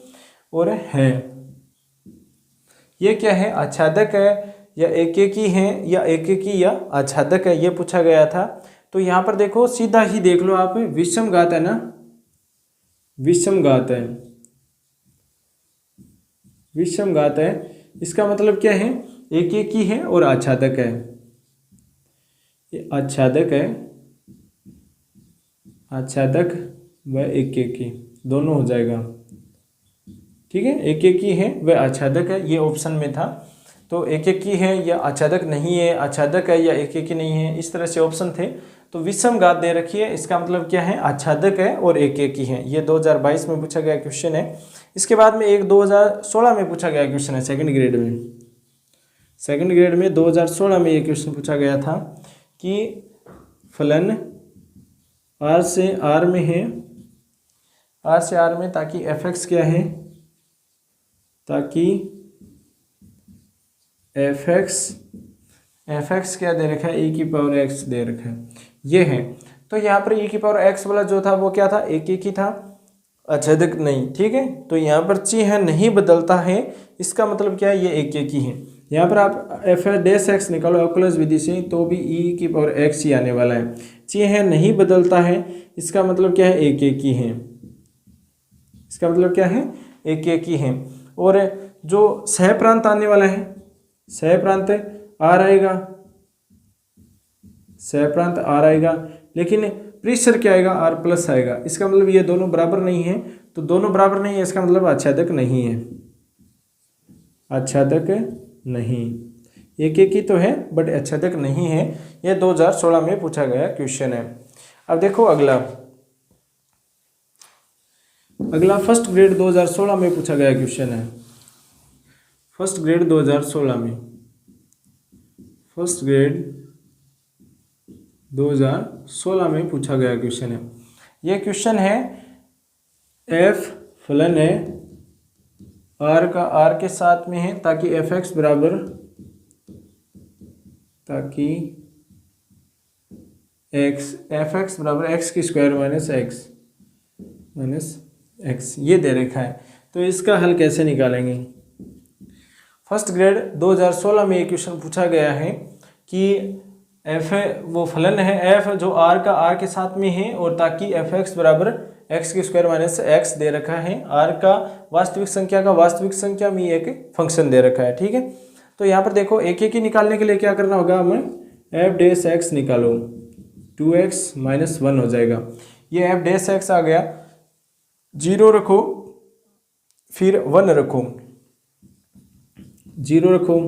और है ये क्या है, आच्छादक है या एकेकी है या एकेकी या आच्छादक है, ये पूछा गया था। तो यहाँ पर देखो सीधा ही देख लो आप, विषम घात है ना, विषम घात है, विषम घात है, इसका मतलब क्या है, एकेकी है और आच्छादक है। ये आच्छादक है, आच्छादक व एकेकी दोनों हो जाएगा। ठीक है, एकेकी है व आच्छादक है, ये ऑप्शन में था। तो एकेकी है या आच्छादक नहीं है, आच्छादक है या एकेकी नहीं है, इस तरह से ऑप्शन थे। तो विषम घात दे रखी है, इसका मतलब क्या है, आच्छादक है और एकेकी है। ये 2022 में पूछा गया क्वेश्चन है। इसके बाद में एक 2016 में पूछा गया क्वेश्चन है सेकंड ग्रेड में। सेकंड ग्रेड में 2016 में ये क्वेश्चन पूछा गया था कि फलन आर से आर में है, आर से आर में, ताकि एफ एक्स क्या है, ताकि एफ एक्स क्या दे रखा है, e की पावर x दे रखा है, ये है। तो यहाँ पर e की पावर x वाला जो था वो क्या था, एक ही था, आच्छादक नहीं। ठीक है, तो यहाँ पर चिन्ह नहीं बदलता है, इसका मतलब क्या है, ये एक ही है। यहाँ पर आप एफ डैश एक्स निकालो अवकलज विधि से तो भी e की पावर x ही आने वाला है। चिन्ह नहीं बदलता है, इसका मतलब क्या है, एक ही है, इसका मतलब क्या है, एक ही है। और जो सह प्रांत आने वाला है, सह प्रांत आर आएगा, सह प्रांत आर आएगा, लेकिन प्रीसर क्या आएगा, आर प्लस आएगा। इसका मतलब ये दोनों बराबर नहीं है, तो दोनों बराबर नहीं है, इसका मतलब आच्छादक नहीं है, आच्छादक नहीं, एक ही तो है बट आच्छादक नहीं है। ये 2016 में पूछा गया क्वेश्चन है। अब देखो अगला फर्स्ट ग्रेड 2016 में पूछा गया क्वेश्चन है। फर्स्ट ग्रेड 2016 में, फर्स्ट ग्रेड 2016 में पूछा गया क्वेश्चन है। ये क्वेश्चन है एफ फलन है आर का आर के साथ में है, ताकि एफ एक्स बराबर, ताकि एफ एक्स बराबर एक्स की स्क्वायर माइनस एक्स ये दे रखा है। तो इसका हल कैसे निकालेंगे। फर्स्ट ग्रेड 2016 में ये क्वेश्चन पूछा गया है कि एफ वो फलन है एफ जो आर का आर के साथ में है, और ताकि एफ एक्स बराबर एक्स की स्क्वायर माइनस एक्स दे रखा है, आर का वास्तविक संख्या का वास्तविक संख्या में एक फंक्शन दे रखा है। ठीक है, तो यहाँ पर देखो एक ही निकालने के लिए क्या करना होगा, हमें एफ डैश एक्स निकालो, 2x माइनस 1 हो जाएगा। ये एफ डैश एक्स आ गया, 0 रखो फिर 1 रखो, 0 रखो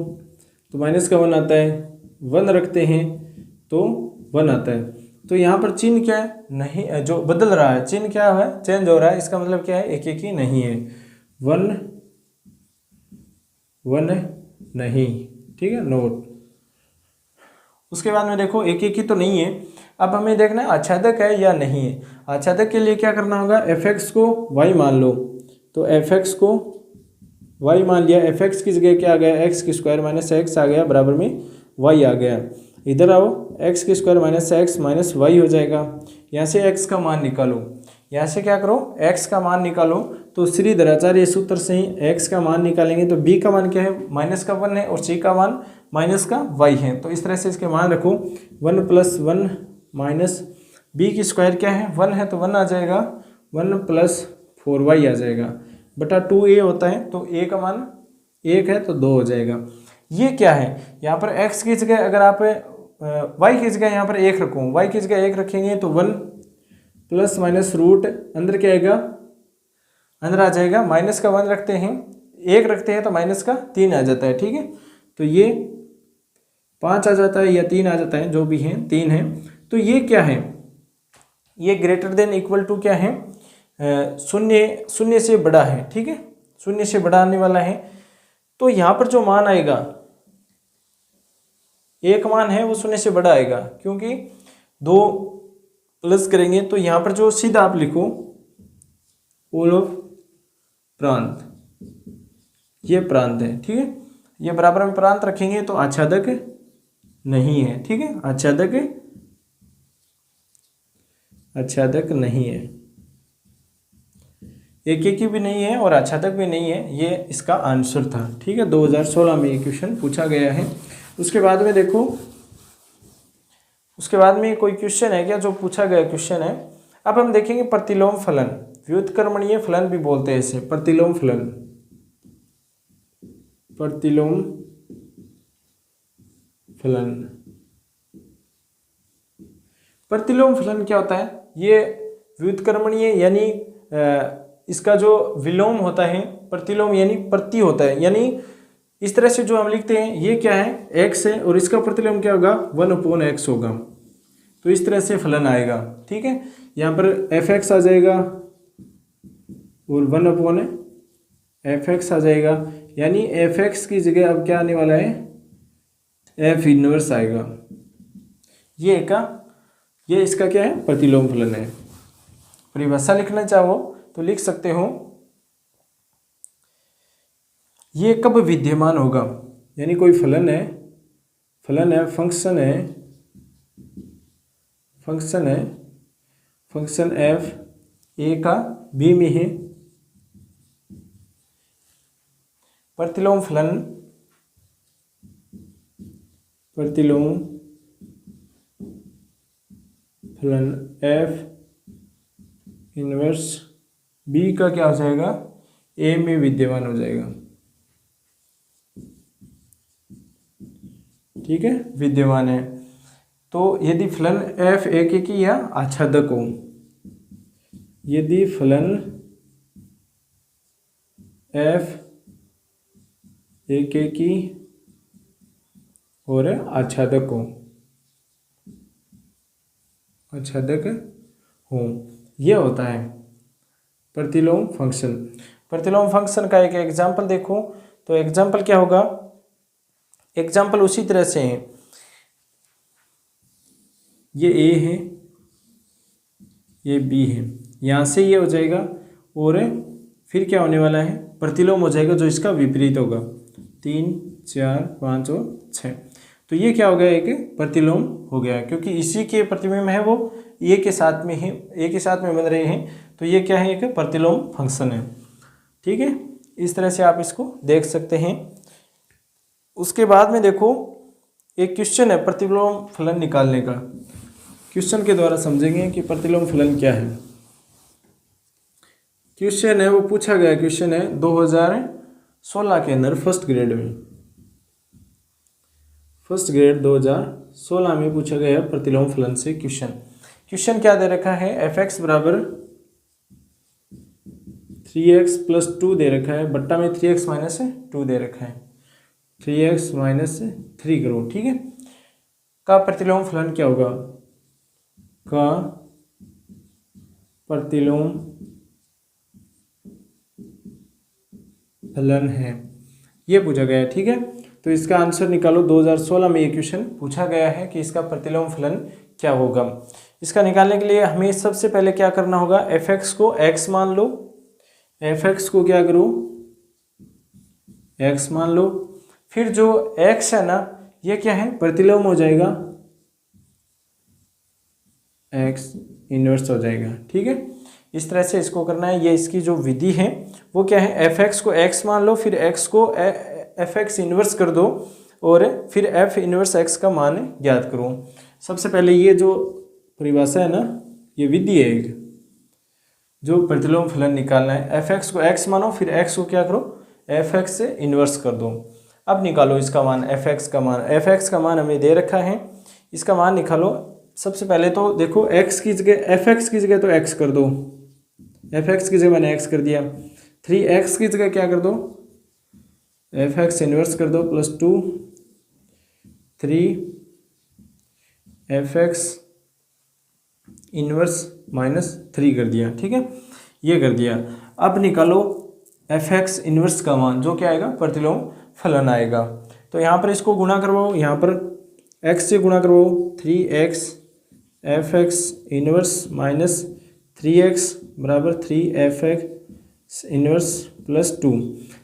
तो माइनस का 1 आता है, 1 रखते हैं तो 1 आता है। तो यहाँ पर चिन्ह क्या है, नहीं जो बदल रहा है, चिन्ह क्या है, चेंज हो रहा है, इसका मतलब क्या है, एक ही नहीं है, 1 नहीं। ठीक है, नोट। उसके बाद में देखो एक ही तो नहीं है, अब हमें देखना है आच्छादक है या नहीं है। आच्छादक के लिए क्या करना होगा, एफ एक्स को y मान लो, तो एफ एक्स को y मान लिया, एफ एक्स की जगह क्या आ गया, एक्स की स्क्वायर माइनस एक्स आ गया, बराबर में y आ गया। इधर आओ, एक्स की square minus x minus y हो जाएगा। यहाँ से x का मान निकालो, यहाँ से क्या करो, x का मान निकालो। तो श्रीधराचार्य सूत्र से ही x का मान निकालेंगे, तो b का मान क्या है, माइनस का 1 है, और c का मान माइनस का y है। तो इस तरह से इसके मान रखो, 1 प्लस 1 माइनस b की स्क्वायर क्या है, 1 है तो 1 आ जाएगा, 1 प्लस 4y आ जाएगा, बटा 2a होता है, तो a का मान 1 है तो 2 हो जाएगा। ये क्या है, यहाँ पर x की जगह अगर आप y की जगह यहाँ पर 1 रखो, y की जगह 1 रखेंगे तो 1 प्लस माइनस रूट, अंदर क्या आएगा, अंदर आ जाएगा, माइनस का 1 रखते हैं, 1 रखते हैं तो माइनस का 3 आ जाता है, ठीक है। तो ये 5 आ जाता है या 3 आ जाता है, जो भी है 3 है। तो ये क्या है, ये ग्रेटर देन इक्वल टू क्या है, शून्य से बड़ा है, ठीक है, शून्य से बड़ा आने वाला है। तो यहाँ पर जो मान आएगा, एक मान है वो शून्य से बड़ा आएगा, क्योंकि 2 प्लस करेंगे तो यहाँ पर जो सीधा आप लिखो ऑल ऑफ प्रांत, ये प्रांत है, ठीक है। ये बराबर में प्रांत रखेंगे तो आच्छादक नहीं है, ठीक है, आच्छादक नहीं है, एक भी नहीं है और आच्छादक भी नहीं है। ये इसका आंसर था, ठीक है। 2016 में ये क्वेश्चन पूछा गया है। उसके बाद में देखो, उसके बाद में कोई क्वेश्चन है क्या जो पूछा गया क्वेश्चन है। अब हम देखेंगे प्रतिलोम फलन, व्युत्क्रमणीय फलन भी बोलते हैं इसे, प्रतिलोम फलन, प्रतिलोम फलन। प्रतिलोम फलन क्या होता है, ये व्युत्क्रमणीय यानी इसका जो विलोम होता है, प्रतिलोम यानी प्रति होता है, यानी इस तरह से जो हम लिखते हैं, ये क्या है, x है और इसका प्रतिलोम क्या होगा, 1/x होगा। तो इस तरह से फलन आएगा, ठीक है। यहाँ पर fx आ जाएगा और 1/fx आ जाएगा, यानी fx की जगह अब क्या आने वाला है, f इनवर्स आएगा। ये इसका क्या है, प्रतिलोम फलन है। परिभाषा लिखना चाहो तो लिख सकते हो, ये कब विद्यमान होगा, यानी कोई फलन है, फंक्शन f a का b में है, प्रतिलोम फलन f इनवर्स b का क्या हो जाएगा, a में विद्यमान हो जाएगा, ठीक है, विद्यमान है। तो यदि फलन f एक की या आच्छादक हो, यदि फलन f एक की और आच्छादक हो, यह होता है प्रतिलोम फंक्शन। प्रतिलोम फंक्शन का एक एग्जाम्पल देखो, तो एग्जाम्पल क्या होगा, एग्जाम्पल उसी तरह से है, ये a है, ये b है, यहाँ से ये हो जाएगा और फिर क्या होने वाला है, प्रतिलोम हो जाएगा जो इसका विपरीत होगा, 3, 4, 5 और 6। तो ये क्या हो गया, एक प्रतिलोम हो गया, क्योंकि इसी के प्रतिबिंब है वो a के साथ में ही, a के साथ में बन रहे हैं। तो ये क्या है, एक प्रतिलोम फंक्शन है, ठीक है। इस तरह से आप इसको देख सकते हैं। उसके बाद में देखो, एक क्वेश्चन है प्रतिलोम फलन निकालने का, क्वेश्चन के द्वारा समझेंगे कि प्रतिलोम फलन क्या है। क्वेश्चन है वो पूछा गया, क्वेश्चन है 2016 के अंदर फर्स्ट ग्रेड 2016 में पूछा गया प्रतिलोम फलन से क्वेश्चन क्या दे रखा है, fx बराबर 3x + 2 दे रखा है, बट्टा में 3x - 2 दे रखा है, 3x - 3 करो, ठीक है। का प्रतिलोम फलन क्या होगा, का प्रतिलोम फलन है, ये पूछा गया है, ठीक है। तो इसका आंसर निकालो, 2016 में ये क्वेश्चन पूछा गया है कि इसका प्रतिलोम फलन क्या होगा। इसका निकालने के लिए हमें सबसे पहले क्या करना होगा, fx को x मान लो, fx को क्या करो, x मान लो, फिर जो x है ना, ये क्या है, प्रतिलोम हो जाएगा, x इनवर्स हो जाएगा, ठीक है। इस तरह से इसको करना है। ये इसकी जो विधि है वो क्या है, fx को x मान लो, फिर x को fx इनवर्स कर दो और फिर f इनवर्स x का मान ज्ञात करो। सबसे पहले ये जो परिभाषा है ना, ये विधि है एक, जो प्रतिलोम फलन निकालना है, fx को x मानो, फिर x को क्या करो, fx से इनवर्स कर दो। अब निकालो इसका मान, fx का मान हमें दे रखा है, इसका मान निकालो। सबसे पहले तो देखो x की जगह fx की जगह तो x कर दो, fx की जगह मैंने x कर दिया, 3x की जगह क्या कर दो, एफ एक्स इनवर्स कर दो +2 3f(x) इनवर्स -3 कर दिया। ठीक है, ये कर दिया। अब निकालो f(x) इनवर्स का मान, जो क्या आएगा, प्रतिलोम फलन आएगा। तो यहाँ पर इसको गुणा करवाओ, यहाँ पर x से गुणा करवाओ, 3x f(x) इनवर्स -3x बराबर 3f(x) इनवर्स +2,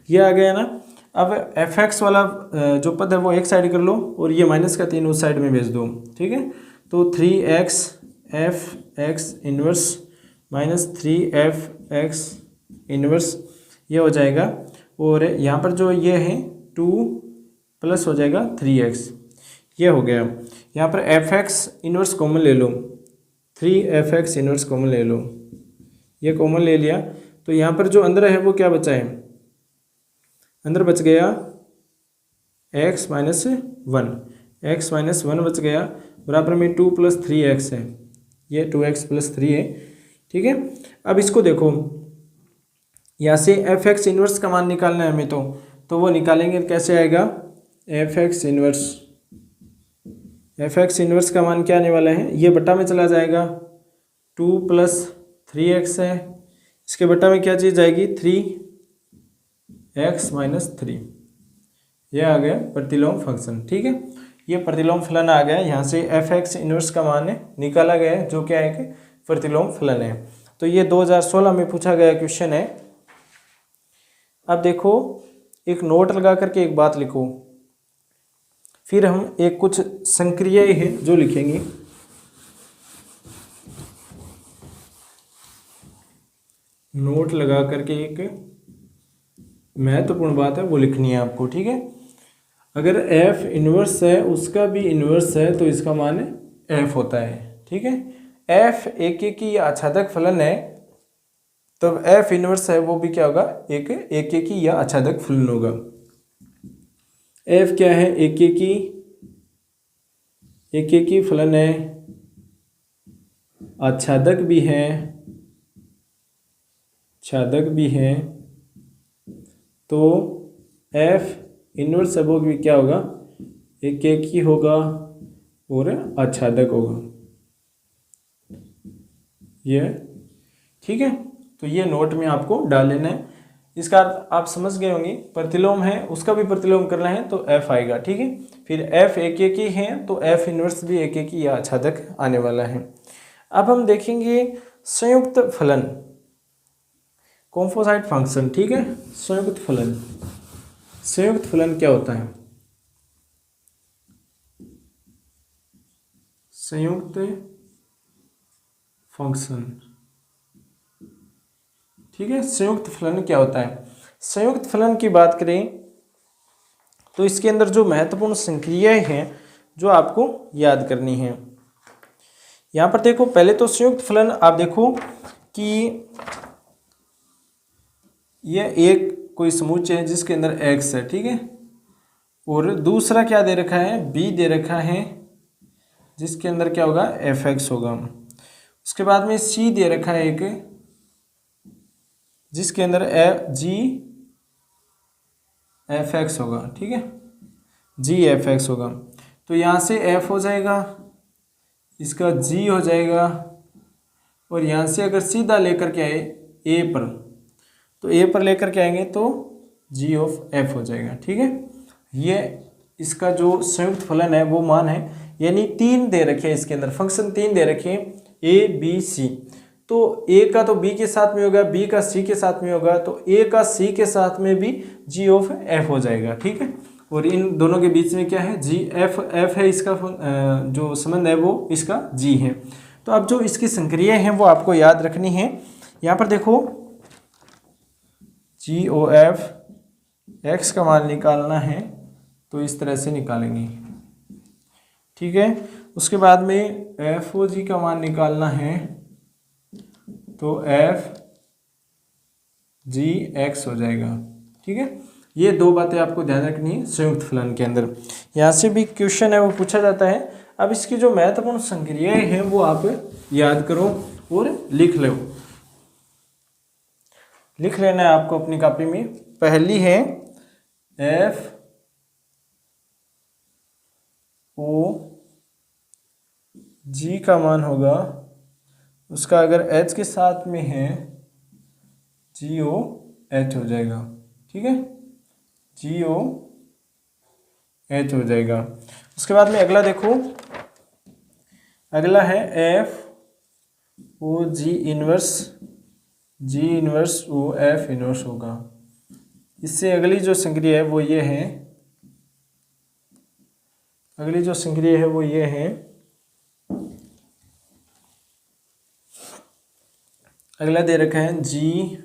ये आ गया ना। अब f(x) वाला जो पद है वो एक साइड कर लो और ये माइनस का 3 उस साइड में भेज दो। ठीक है, तो 3x f(x) inverse -3f(x) inverse ये हो जाएगा, और यहाँ पर जो ये है 2 प्लस हो जाएगा 3x, ये हो गया। यहाँ पर f(x) इनवर्स कॉमन ले लो, 3f(x) इनवर्स कॉमन ले लो, ये कॉमन ले लिया। तो यहाँ पर जो अंदर है वो क्या बचा है, अंदर बच गया x - 1, x - 1 बच गया, बराबर में 2 + 3x है, ये 2x + 3 है। ठीक है, अब इसको देखो, यहाँ से f(x) इनवर्स का मान निकालना है हमें, तो वो निकालेंगे, कैसे आएगा, f(x) इनवर्स का मान क्या आने वाला है, ये बट्टा में चला जाएगा, 2 + 3x है, इसके बट्टा में क्या चीज़ आएगी, 3x - 3, ये आ गया प्रतिलोम फंक्शन। ठीक है, ये प्रतिलोम फलन आ गया, यहाँ से f(x) इनवर्स का मान निकाला गया है, जो क्या है कि प्रतिलोम फलन है। तो ये 2016 में पूछा गया क्वेश्चन है। अब देखो, एक नोट लगा करके एक बात लिखो, फिर हम एक कुछ संक्रियाएं हैं जो लिखेंगे। नोट लगा करके एक महत्वपूर्ण बात है वो लिखनी है आपको। ठीक है, अगर f इनवर्स है, उसका भी इनवर्स है, तो इसका मान f होता है। ठीक है, f एक या आच्छादक फलन है, तब f इनवर्स है वो भी क्या होगा, एक या आच्छादक फलन होगा। f क्या है, एक फलन है, आच्छादक भी है, तो f इनवर्स है वो भी क्या होगा, एक ही होगा और आच्छादक होगा, ये। ठीक है, तो ये नोट में आपको डाल लेना है। इसका अर्थ आप समझ गए होंगे, प्रतिलोम है उसका भी प्रतिलोम करना है तो f आएगा। ठीक है, फिर f एक ही है तो f इनवर्स भी एक ही या आच्छादक आने वाला है। अब हम देखेंगे संयुक्त फलन, कॉम्पोजिट फंक्शन। ठीक है, संयुक्त फलन क्या होता है, संयुक्त फंक्शन। ठीक है, संयुक्त फलन क्या होता है, संयुक्त फलन की बात करें तो इसके अंदर जो महत्वपूर्ण संक्रियाएं हैं जो आपको याद करनी है। यहाँ पर देखो, पहले तो संयुक्त फलन आप देखो कि यह एक कोई समुच्चय है जिसके अंदर x है। ठीक है, और दूसरा क्या दे रखा है, b दे रखा है, जिसके अंदर क्या होगा, f(x) होगा। उसके बाद में c दे रखा है एक, जिसके अंदर g(f(x) होगा। ठीक है, g(f(x) होगा, तो यहाँ से f हो जाएगा, इसका g हो जाएगा, और यहाँ से अगर सीधा लेकर के आए a पर, तो a पर लेकर के आएंगे तो g(f) हो जाएगा। ठीक है, ये इसका जो संयुक्त फलन है वो मान है, यानी 3 दे रखे हैं इसके अंदर, फंक्शन 3 दे रखे हैं, a b c। तो a का तो b के साथ में होगा, b का c के साथ में होगा, तो a का c के साथ में भी g(f) हो जाएगा। ठीक है, और इन दोनों के बीच में क्या है, f है, इसका जो संबंध है वो इसका g है। तो अब जो इसकी संक्रियाएं हैं वो आपको याद रखनी है। यहाँ पर देखो, g(f)(x) का मान निकालना है तो इस तरह से निकालेंगे। ठीक है, उसके बाद में f(g) का मान निकालना है तो f(g(x) हो जाएगा। ठीक है, ये 2 बातें आपको ध्यान रखनी है संयुक्त फलन के अंदर। यहाँ से भी क्वेश्चन है वो पूछा जाता है। अब इसकी जो महत्वपूर्ण संक्रियाएं हैं वो आप याद करो और लिख लो। लिख लेना है आपको अपनी कॉपी में। पहली है एफ ओ जी का मान होगा उसका, अगर एच के साथ में है जी ओ एच हो जाएगा, ठीक है, जी ओ एच हो जाएगा। उसके बाद में अगला देखो, अगला है f o g inverse, g inverse o f inverse होगा। इससे अगली जो संक्रिया है वो ये है, अगली जो संक्रिया है वो ये है, अगला दे रखा है जी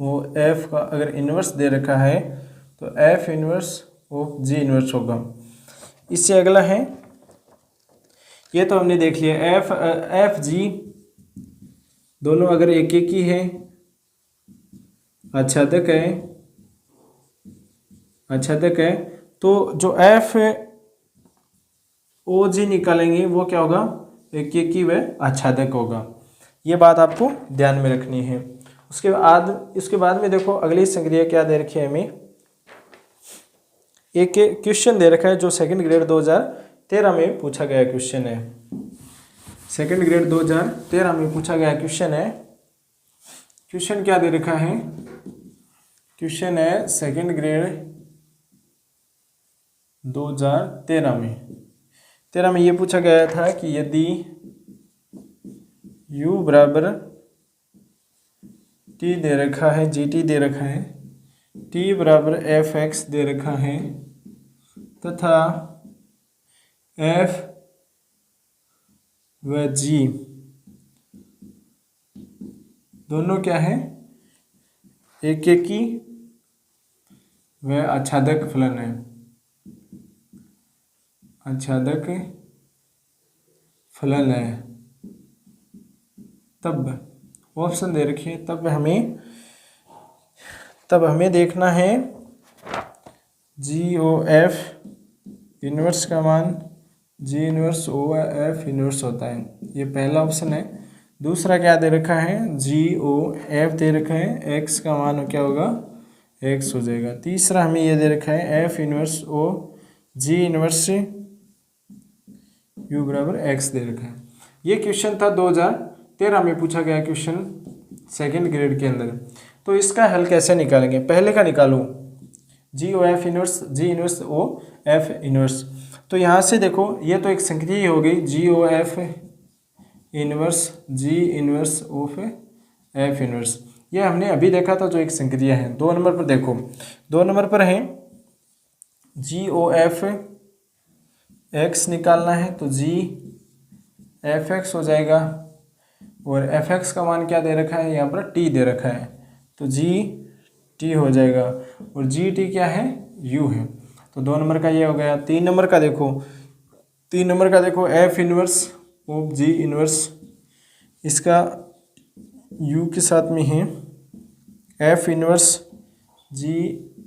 वो एफ का अगर इन्वर्स दे रखा है तो f inverse of g inverse होगा। इससे अगला है, ये तो हमने देख लिया, एफ जी दोनों अगर एक एक ही है, आच्छादक है, आच्छादक है, तो जो एफ ओ जी निकालेंगे वो क्या होगा, एक एक ही वह आच्छादक होगा। ये बात आपको ध्यान में रखनी है। उसके बाद में देखो अगली संक्रिया क्या दे रखी है हमें, एक क्वेश्चन दे रखा है जो सेकंड ग्रेड 2013 में पूछा गया क्वेश्चन है, सेकंड ग्रेड 2013 में पूछा गया क्वेश्चन है। क्वेश्चन क्या दे रखा है, क्वेश्चन है सेकंड ग्रेड 2013 में ये पूछा गया था कि यदि u बराबर t दे रखा है, gt दे रखा है, t बराबर fx दे रखा है तथा f व g दोनों क्या है, एक एक की व आच्छादक फलन है, आच्छादक फलन है, तब ऑप्शन दे रखिए, तब हमें देखना है जी ओ एफ इन्वर्स का मान जी इन्वर्स ओ एफ इन्वर्स होता है, ये पहला ऑप्शन है। दूसरा क्या दे रखा है, जी ओ एफ दे रखा है, एक्स का मान क्या होगा, एक्स हो जाएगा। तीसरा हमें ये दे रखा है f inverse o g inverse u बराबर एक्स दे रखा है। ये क्वेश्चन था 2013 में पूछा गया क्वेश्चन सेकंड ग्रेड के अंदर। तो इसका हल कैसे निकालेंगे, पहले का निकालो, g o f inverse g inverse o f inverse. तो यहाँ से देखो ये तो एक संक्रिया ही हो गई, g o f inverse g inverse of f inverse, ये हमने अभी देखा था जो एक संक्रिया है। 2 नंबर पर देखो, 2 नंबर पर है जी ओ एफ एक्स निकालना है तो जी एफ एक्स हो जाएगा, और एफ एक्स का मान क्या दे रखा है, यहाँ पर टी दे रखा है तो जी टी हो जाएगा, और जी टी क्या है, यू है। तो 2 नंबर का ये हो गया। 3 नंबर का देखो, 3 नंबर का देखो F inverse of ji inverse, इसका यू के साथ में है, एफ इनवर्स जी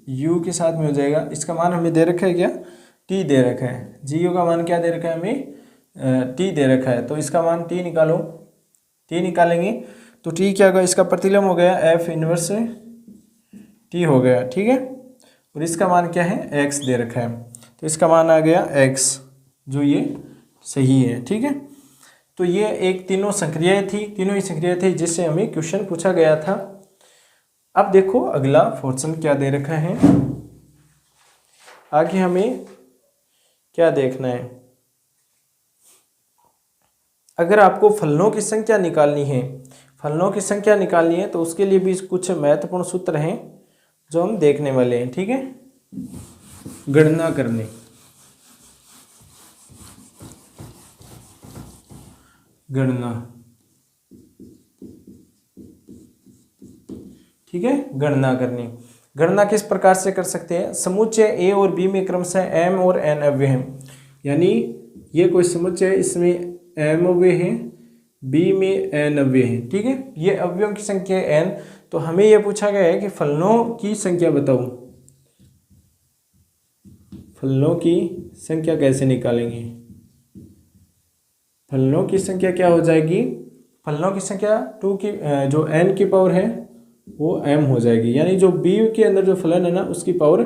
यू के साथ में हो जाएगा। इसका मान हमें दे रखा है क्या, टी दे रखा है, जी यू का मान क्या दे रखा है हमें, टी दे रखा है, तो इसका मान टी निकालो, टी निकालेंगे तो टी क्या होगा, इसका प्रतिलोम हो गया एफ इनवर्स टी हो गया, ठीक है, और इसका मान क्या है, एक्स दे रखा है, तो इसका मान आ गया एक्स, जो ये सही है, ठीक है। तो ये एक तीनों संक्रियाएं थी, तीनों ही संक्रियाएं थी जिससे हमें क्वेश्चन पूछा गया था। अब देखो अगला पोर्शन क्या दे रखा है, आगे हमें क्या देखना है। अगर आपको फलनों की संख्या निकालनी है, फलनों की संख्या निकालनी है तो उसके लिए भी कुछ महत्वपूर्ण सूत्र हैं जो हम देखने वाले हैं, ठीक है। गणना करने, गणना, ठीक है, गणना करनी। गणना किस प्रकार से कर सकते हैं, समुच्चय ए और बी में क्रमशः एम और एन अव्यय हैं, यानी ये कोई समुच्चय है, इसमें एम अव्यय है, बी में एन अव्यय है, ठीक है, ये अव्ययों की संख्या है एन। तो हमें यह पूछा गया है कि फलनों की संख्या बताओ, फलनों की संख्या कैसे निकालेंगे। फलनों की संख्या क्या हो जाएगी, फलनों की संख्या 2 की जो n की पावर है वो m हो जाएगी, यानी जो b के अंदर जो फलन है ना उसकी पावर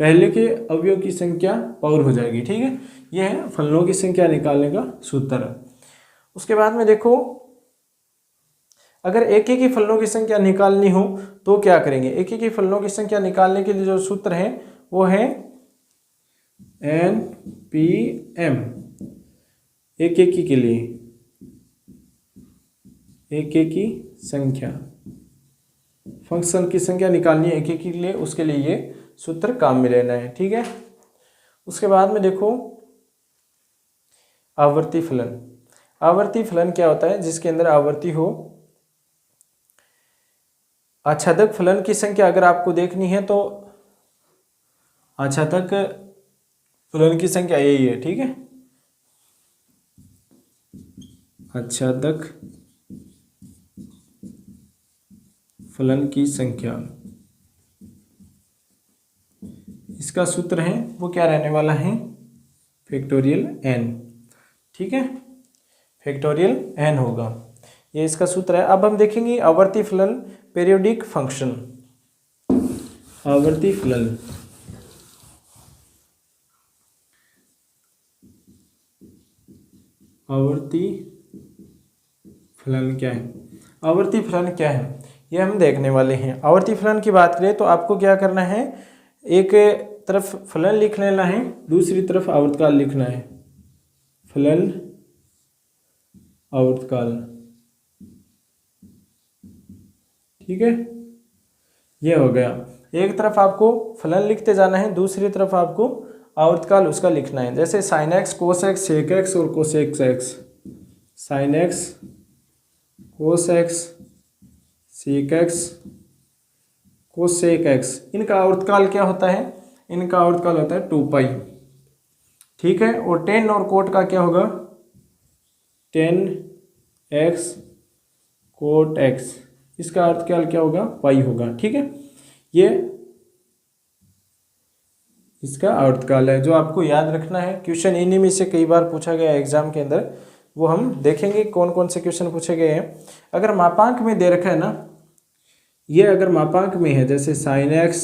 पहले के अवयव की संख्या पावर हो जाएगी। ठीक है, यह है फलनों की संख्या निकालने का सूत्र। उसके बाद में देखो, अगर एक ही फलनों की संख्या निकालनी हो तो क्या करेंगे। एक ही फलनों की संख्या निकालने के लिए जो सूत्र है वो है NPM, एक ही के लिए, एक की संख्या, फंक्शन की संख्या निकालनी है एक के लिए, उसके लिए ये सूत्र काम में लेना है। ठीक है, उसके बाद में देखो आवर्ती फलन। आवर्ती फलन क्या होता है, जिसके अंदर आवर्ती हो। आच्छादक फलन की संख्या अगर आपको देखनी है तो आच्छादक फलन की संख्या यही है। ठीक है, आच्छादक फलन की संख्या, इसका सूत्र है वो क्या रहने वाला है, फैक्टोरियल n। ठीक है, फैक्टोरियल n होगा, ये इसका सूत्र है। अब हम देखेंगे आवर्ती फलन, पीरियोडिक फंक्शन। आवर्ती फलन, आवर्ती फलन क्या है, आवर्ती फलन क्या है ये हम देखने वाले हैं। आवर्ती फलन की बात करें तो आपको क्या करना है, एक तरफ फलन लिख लेना है, दूसरी तरफ आवर्तकाल लिखना है। फलन आवर्तकाल, ठीक है, ये हो गया। एक तरफ आपको फलन लिखते जाना है, दूसरी तरफ आपको आवर्तकाल उसका लिखना है। जैसे sine x, cos x, sec x और cosec x. Sine x, cos x, sec x, cosec x, इनका आवर्तकाल क्या होता है, इनका आवर्तकाल होता है 2 पाई। ठीक है, और टेन और कोट का क्या होगा, टेन एक्स कोट एक्स, इसका आवर्तकाल क्या होगा, पाई होगा। ठीक है, ये इसका आवर्तकाल है जो आपको याद रखना है। क्वेश्चन इन्हीं में से कई बार पूछा गया है एग्जाम के अंदर, वो हम देखेंगे कौन कौन से क्वेश्चन पूछे गए हैं। अगर मापांक में दे रखा है ना, ये अगर मापांक में है, जैसे साइन एक्स,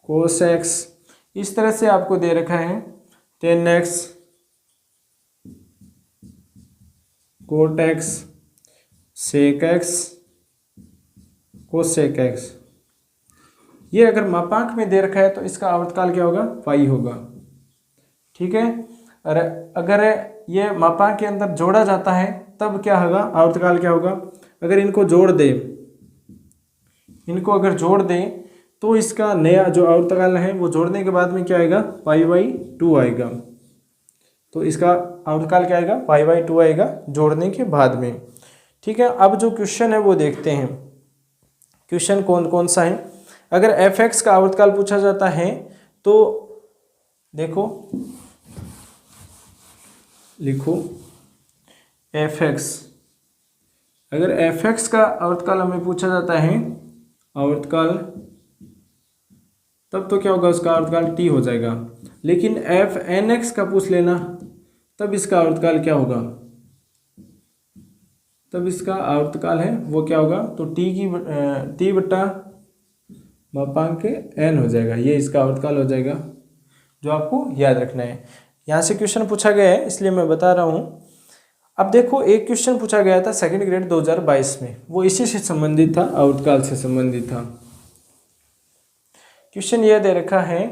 कोस एक्स, इस तरह से आपको दे रखा है tan x cot x, sec x, cosec x, ये अगर मापांक में दे रखा है तो इसका आवर्तकाल क्या होगा, पाई होगा। ठीक है, और अगर ये मापांक के अंदर जोड़ा जाता है तब क्या होगा, आवर्तकाल क्या होगा। अगर इनको जोड़ दे, इनको अगर जोड़ दें तो इसका नया जो आवर्तकाल है वो जोड़ने के बाद में क्या आएगा, पाई/2 आएगा। तो इसका आवर्तकाल क्या आएगा, पाई/2 आएगा जोड़ने के बाद में। ठीक है, अब जो क्वेश्चन है वो देखते हैं। क्वेश्चन कौन कौन सा है। अगर एफ एक्स का आवर्तकाल पूछा जाता है तो देखो, लिखो एफ एक्स। अगर एफ एक्स का आवर्तकाल हमें पूछा जाता है, आवर्तकाल, तब तो क्या होगा, उसका आवर्तकाल टी हो जाएगा। लेकिन एफ एन एक्स का पूछ लेना, तब इसका आवर्तकाल क्या होगा, तब इसका आवर्तकाल है वो क्या होगा, तो टी बट्टा मापांक एन हो जाएगा। ये इसका आवर्तकाल हो जाएगा, जो आपको याद रखना है। यहाँ से क्वेश्चन पूछा गया है इसलिए मैं बता रहा हूँ। अब देखो, एक क्वेश्चन पूछा गया था सेकंड ग्रेड 2022 में, वो इसी से संबंधित था, आवर्तकाल से संबंधित था। क्वेश्चन यह दे रखा है,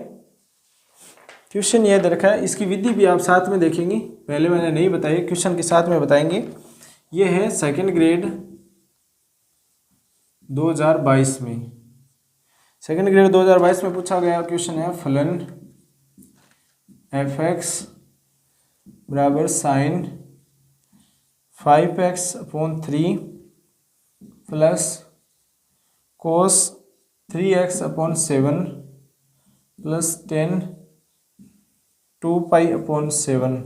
क्वेश्चन यह दे रखा है, इसकी विधि भी आप साथ में देखेंगे, पहले मैंने नहीं बताई, क्वेश्चन के साथ में बताएंगे। ये है सेकंड ग्रेड 2022 में, सेकंड ग्रेड 2022 में पूछा गया क्वेश्चन है, फलन एफ एक्स बराबर sine 5x/3 plus cos 3x/7 plus 10 2π/7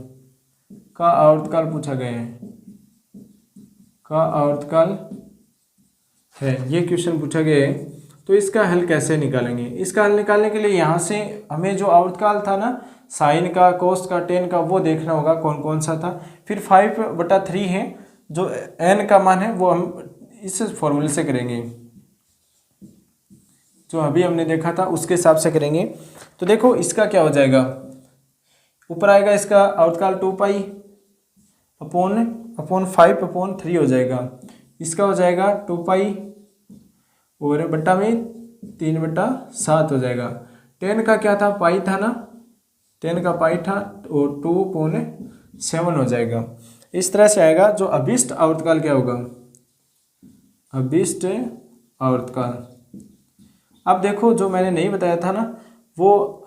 का आवर्तकाल पूछा गया है, का आवर्तकाल है, ये क्वेश्चन पूछा गया है। तो इसका हल कैसे निकालेंगे। इसका हल निकालने के लिए यहाँ से हमें जो आवर्तकाल था ना, साइन का, कोस का, टेन का, वो देखना होगा कौन कौन सा था। फिर 5/3 है, जो n का मान है वो हम इस फॉर्मूले से करेंगे, जो अभी हमने देखा था उसके हिसाब से करेंगे। तो देखो इसका क्या हो जाएगा, ऊपर आएगा इसका आवर्तकाल 2 पाई अपॉन 5/3 हो जाएगा। इसका हो जाएगा 2 पाई और बट्टा में 3/7 हो जाएगा। 10 का क्या था, पाई था ना, 10 का पाई था और 2/7 हो जाएगा। इस तरह से आएगा। जो अभिष्ट आवर्तकाल क्या होगा, अभिष्ट आवर्तकाल। अब देखो जो मैंने नहीं बताया था ना, वो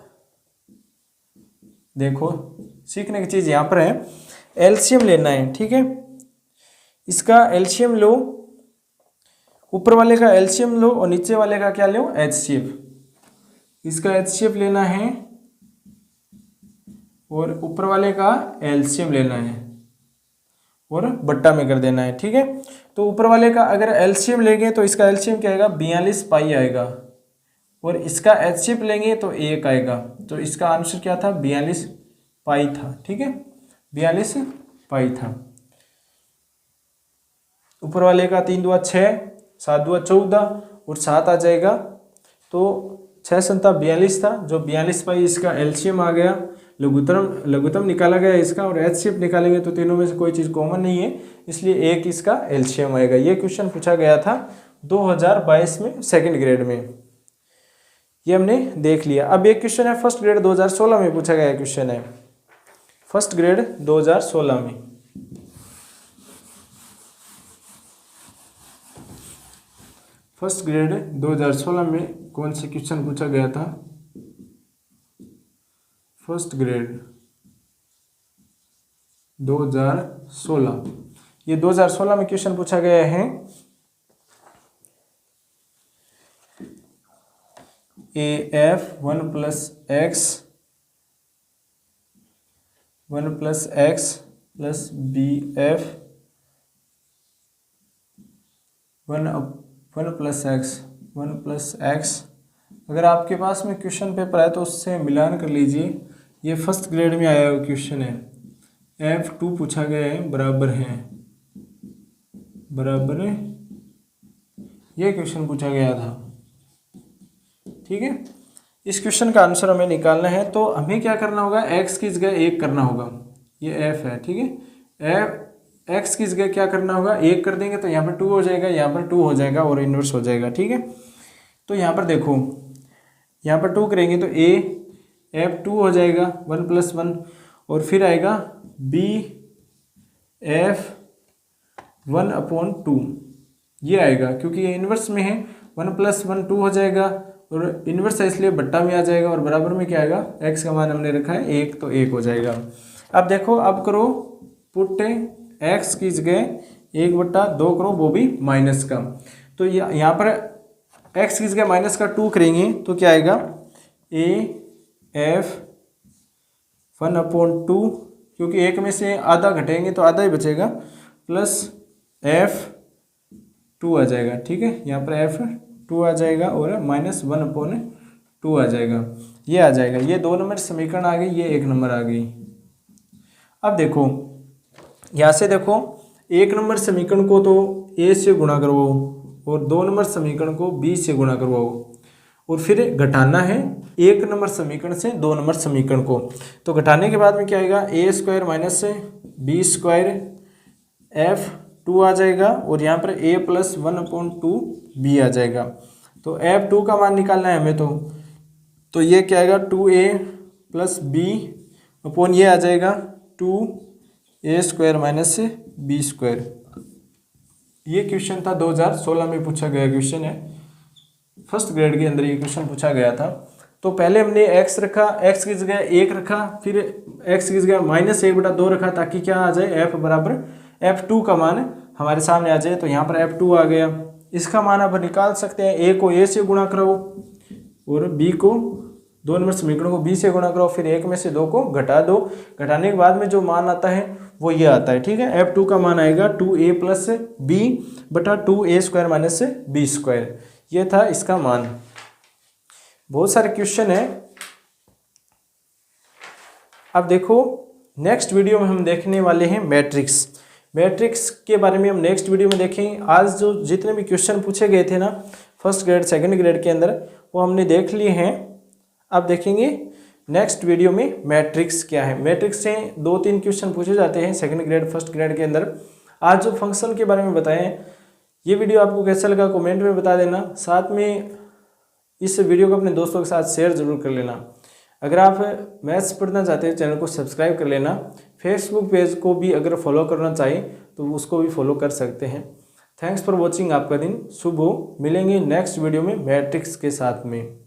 देखो सीखने की चीज़ यहाँ पर है, एलसीएम लेना है, ठीक है। इसका एलसीएम लो, ऊपर वाले का एलसीएम लो और नीचे वाले का क्या लो, एचसीएफ। इसका एचसीएफ लेना है और ऊपर वाले का एलसीएम लेना है और बट्टा में कर देना है, ठीक है। तो ऊपर वाले का अगर एलसीएम लेंगे तो इसका एलसीएम क्या आएगा, 42 पाई आएगा और इसका एचसीएफ लेंगे तो 1 आएगा। तो इसका आंसर क्या था, 42 पाई था, ठीक है, 42 पाई था। ऊपर वाले का 3 दूआ 6, 7 दूआ 14 और 7 आ जाएगा। तो 6 संता 42 था, जो 42 पाई इसका एलसीएम आ गया। लघुत्तम निकाला गया इसका और एचसीएफ निकालेंगे तो तीनों में से कोई चीज़ कॉमन नहीं है, इसलिए 1 इसका एलसीएम आएगा। ये क्वेश्चन पूछा गया था 2022 में सेकंड ग्रेड में, ये हमने देख लिया। अब एक क्वेश्चन है फर्स्ट ग्रेड 2016 में पूछा गया क्वेश्चन है, फर्स्ट ग्रेड 2016 में। फर्स्ट ग्रेड 2016 में कौन से क्वेश्चन पूछा गया था, फर्स्ट ग्रेड 2016, ये 2016 में क्वेश्चन पूछा गया है। AF 1 + x + BF 1 + x। अगर आपके पास में क्वेश्चन पेपर है तो उससे मिलान कर लीजिए। ये फर्स्ट ग्रेड में आया हुआ क्वेश्चन है। F2 पूछा गया है, बराबर है, ये क्वेश्चन पूछा गया था, ठीक है। इस क्वेश्चन का आंसर हमें निकालना है, तो हमें क्या करना होगा, x की जगह 1 करना होगा। ये f है, ठीक है। x की जगह क्या करना होगा, 1 कर देंगे तो यहाँ पर 2 हो जाएगा, यहाँ पर 2 हो जाएगा और इन्वर्स हो जाएगा, ठीक है। तो यहाँ पर देखो, यहाँ पर 2 करेंगे तो F2 हो जाएगा 1 + 1 और फिर आएगा BF 1/2, ये आएगा क्योंकि ये इन्वर्स में है। 1 + 1 2 हो जाएगा और इन्वर्स है इसलिए बट्टा में आ जाएगा और बराबर में क्या आएगा, x का मान हमने रखा है 1 तो 1 हो जाएगा। अब देखो, अब करो पुट x की जगह 1/2 करो, वो भी माइनस का। तो यहाँ पर x की जगह -2 करेंगे तो क्या आएगा, AF 1/2, क्योंकि 1 में से आधा घटेंगे तो आधा ही बचेगा, प्लस F2 आ जाएगा, ठीक है। यहाँ पर F2 आ जाएगा और -1/2 आ जाएगा, ये आ जाएगा। ये 2 नंबर समीकरण आ गई, ये 1 नंबर आ गई। अब देखो यहाँ से देखो, 1 नंबर समीकरण को तो A से गुणा करवाओ और 2 नंबर समीकरण को B से गुणा करवाओ और फिर घटाना है 1 नंबर समीकरण से 2 नंबर समीकरण को। तो घटाने के बाद में क्या आएगा, A² - B² F2 आ जाएगा और यहाँ पर A + 1/2 B आ जाएगा। तो F2 का मान निकालना है हमें, तो ये क्या आएगा, 2A + B ये आ जाएगा 2A² - B²। ये क्वेश्चन था 2016 में पूछा गया क्वेश्चन है, फर्स्ट ग्रेड के अंदर ये क्वेश्चन पूछा गया था। तो पहले हमने x रखा, x की जगह 1 रखा, फिर x की जगह -1/2 रखा ताकि क्या आ जाए, F बराबर F2 का मान हमारे सामने आ जाए। तो यहाँ पर F2 आ गया। इसका मान आप निकाल सकते हैं, A को A से गुणा करो और B को 2 नंबर समीकरण को B से गुणा करो, फिर 1 में से 2 को घटा दो। घटाने के बाद में जो मान आता है वो ये आता है, ठीक है। F2 का मान आएगा 2A + B बटा 2A² - B²। ये था इसका मान। बहुत सारे क्वेश्चन है। अब देखो नेक्स्ट वीडियो में हम देखने वाले हैं मैट्रिक्स। मैट्रिक्स के बारे में हम नेक्स्ट वीडियो में देखेंगे। आज जो जितने भी क्वेश्चन पूछे गए थे ना फर्स्ट ग्रेड सेकंड ग्रेड के अंदर, वो हमने देख लिए हैं। अब देखेंगे नेक्स्ट वीडियो में मैट्रिक्स क्या है। मैट्रिक्स से 2-3 क्वेश्चन पूछे जाते हैं सेकंड ग्रेड फर्स्ट ग्रेड के अंदर। आज जो फंक्शन के बारे में बताएं, ये वीडियो आपको कैसा लगा कमेंट में बता देना। साथ में इस वीडियो को अपने दोस्तों के साथ शेयर जरूर कर लेना। अगर आप मैथ्स पढ़ना चाहते हैं चैनल को सब्सक्राइब कर लेना। फेसबुक पेज को भी अगर फॉलो करना चाहिए तो उसको भी फॉलो कर सकते हैं। Thanks for watching. आपका दिन शुभ हो। मिलेंगे नेक्स्ट वीडियो में मैट्रिक्स के साथ में।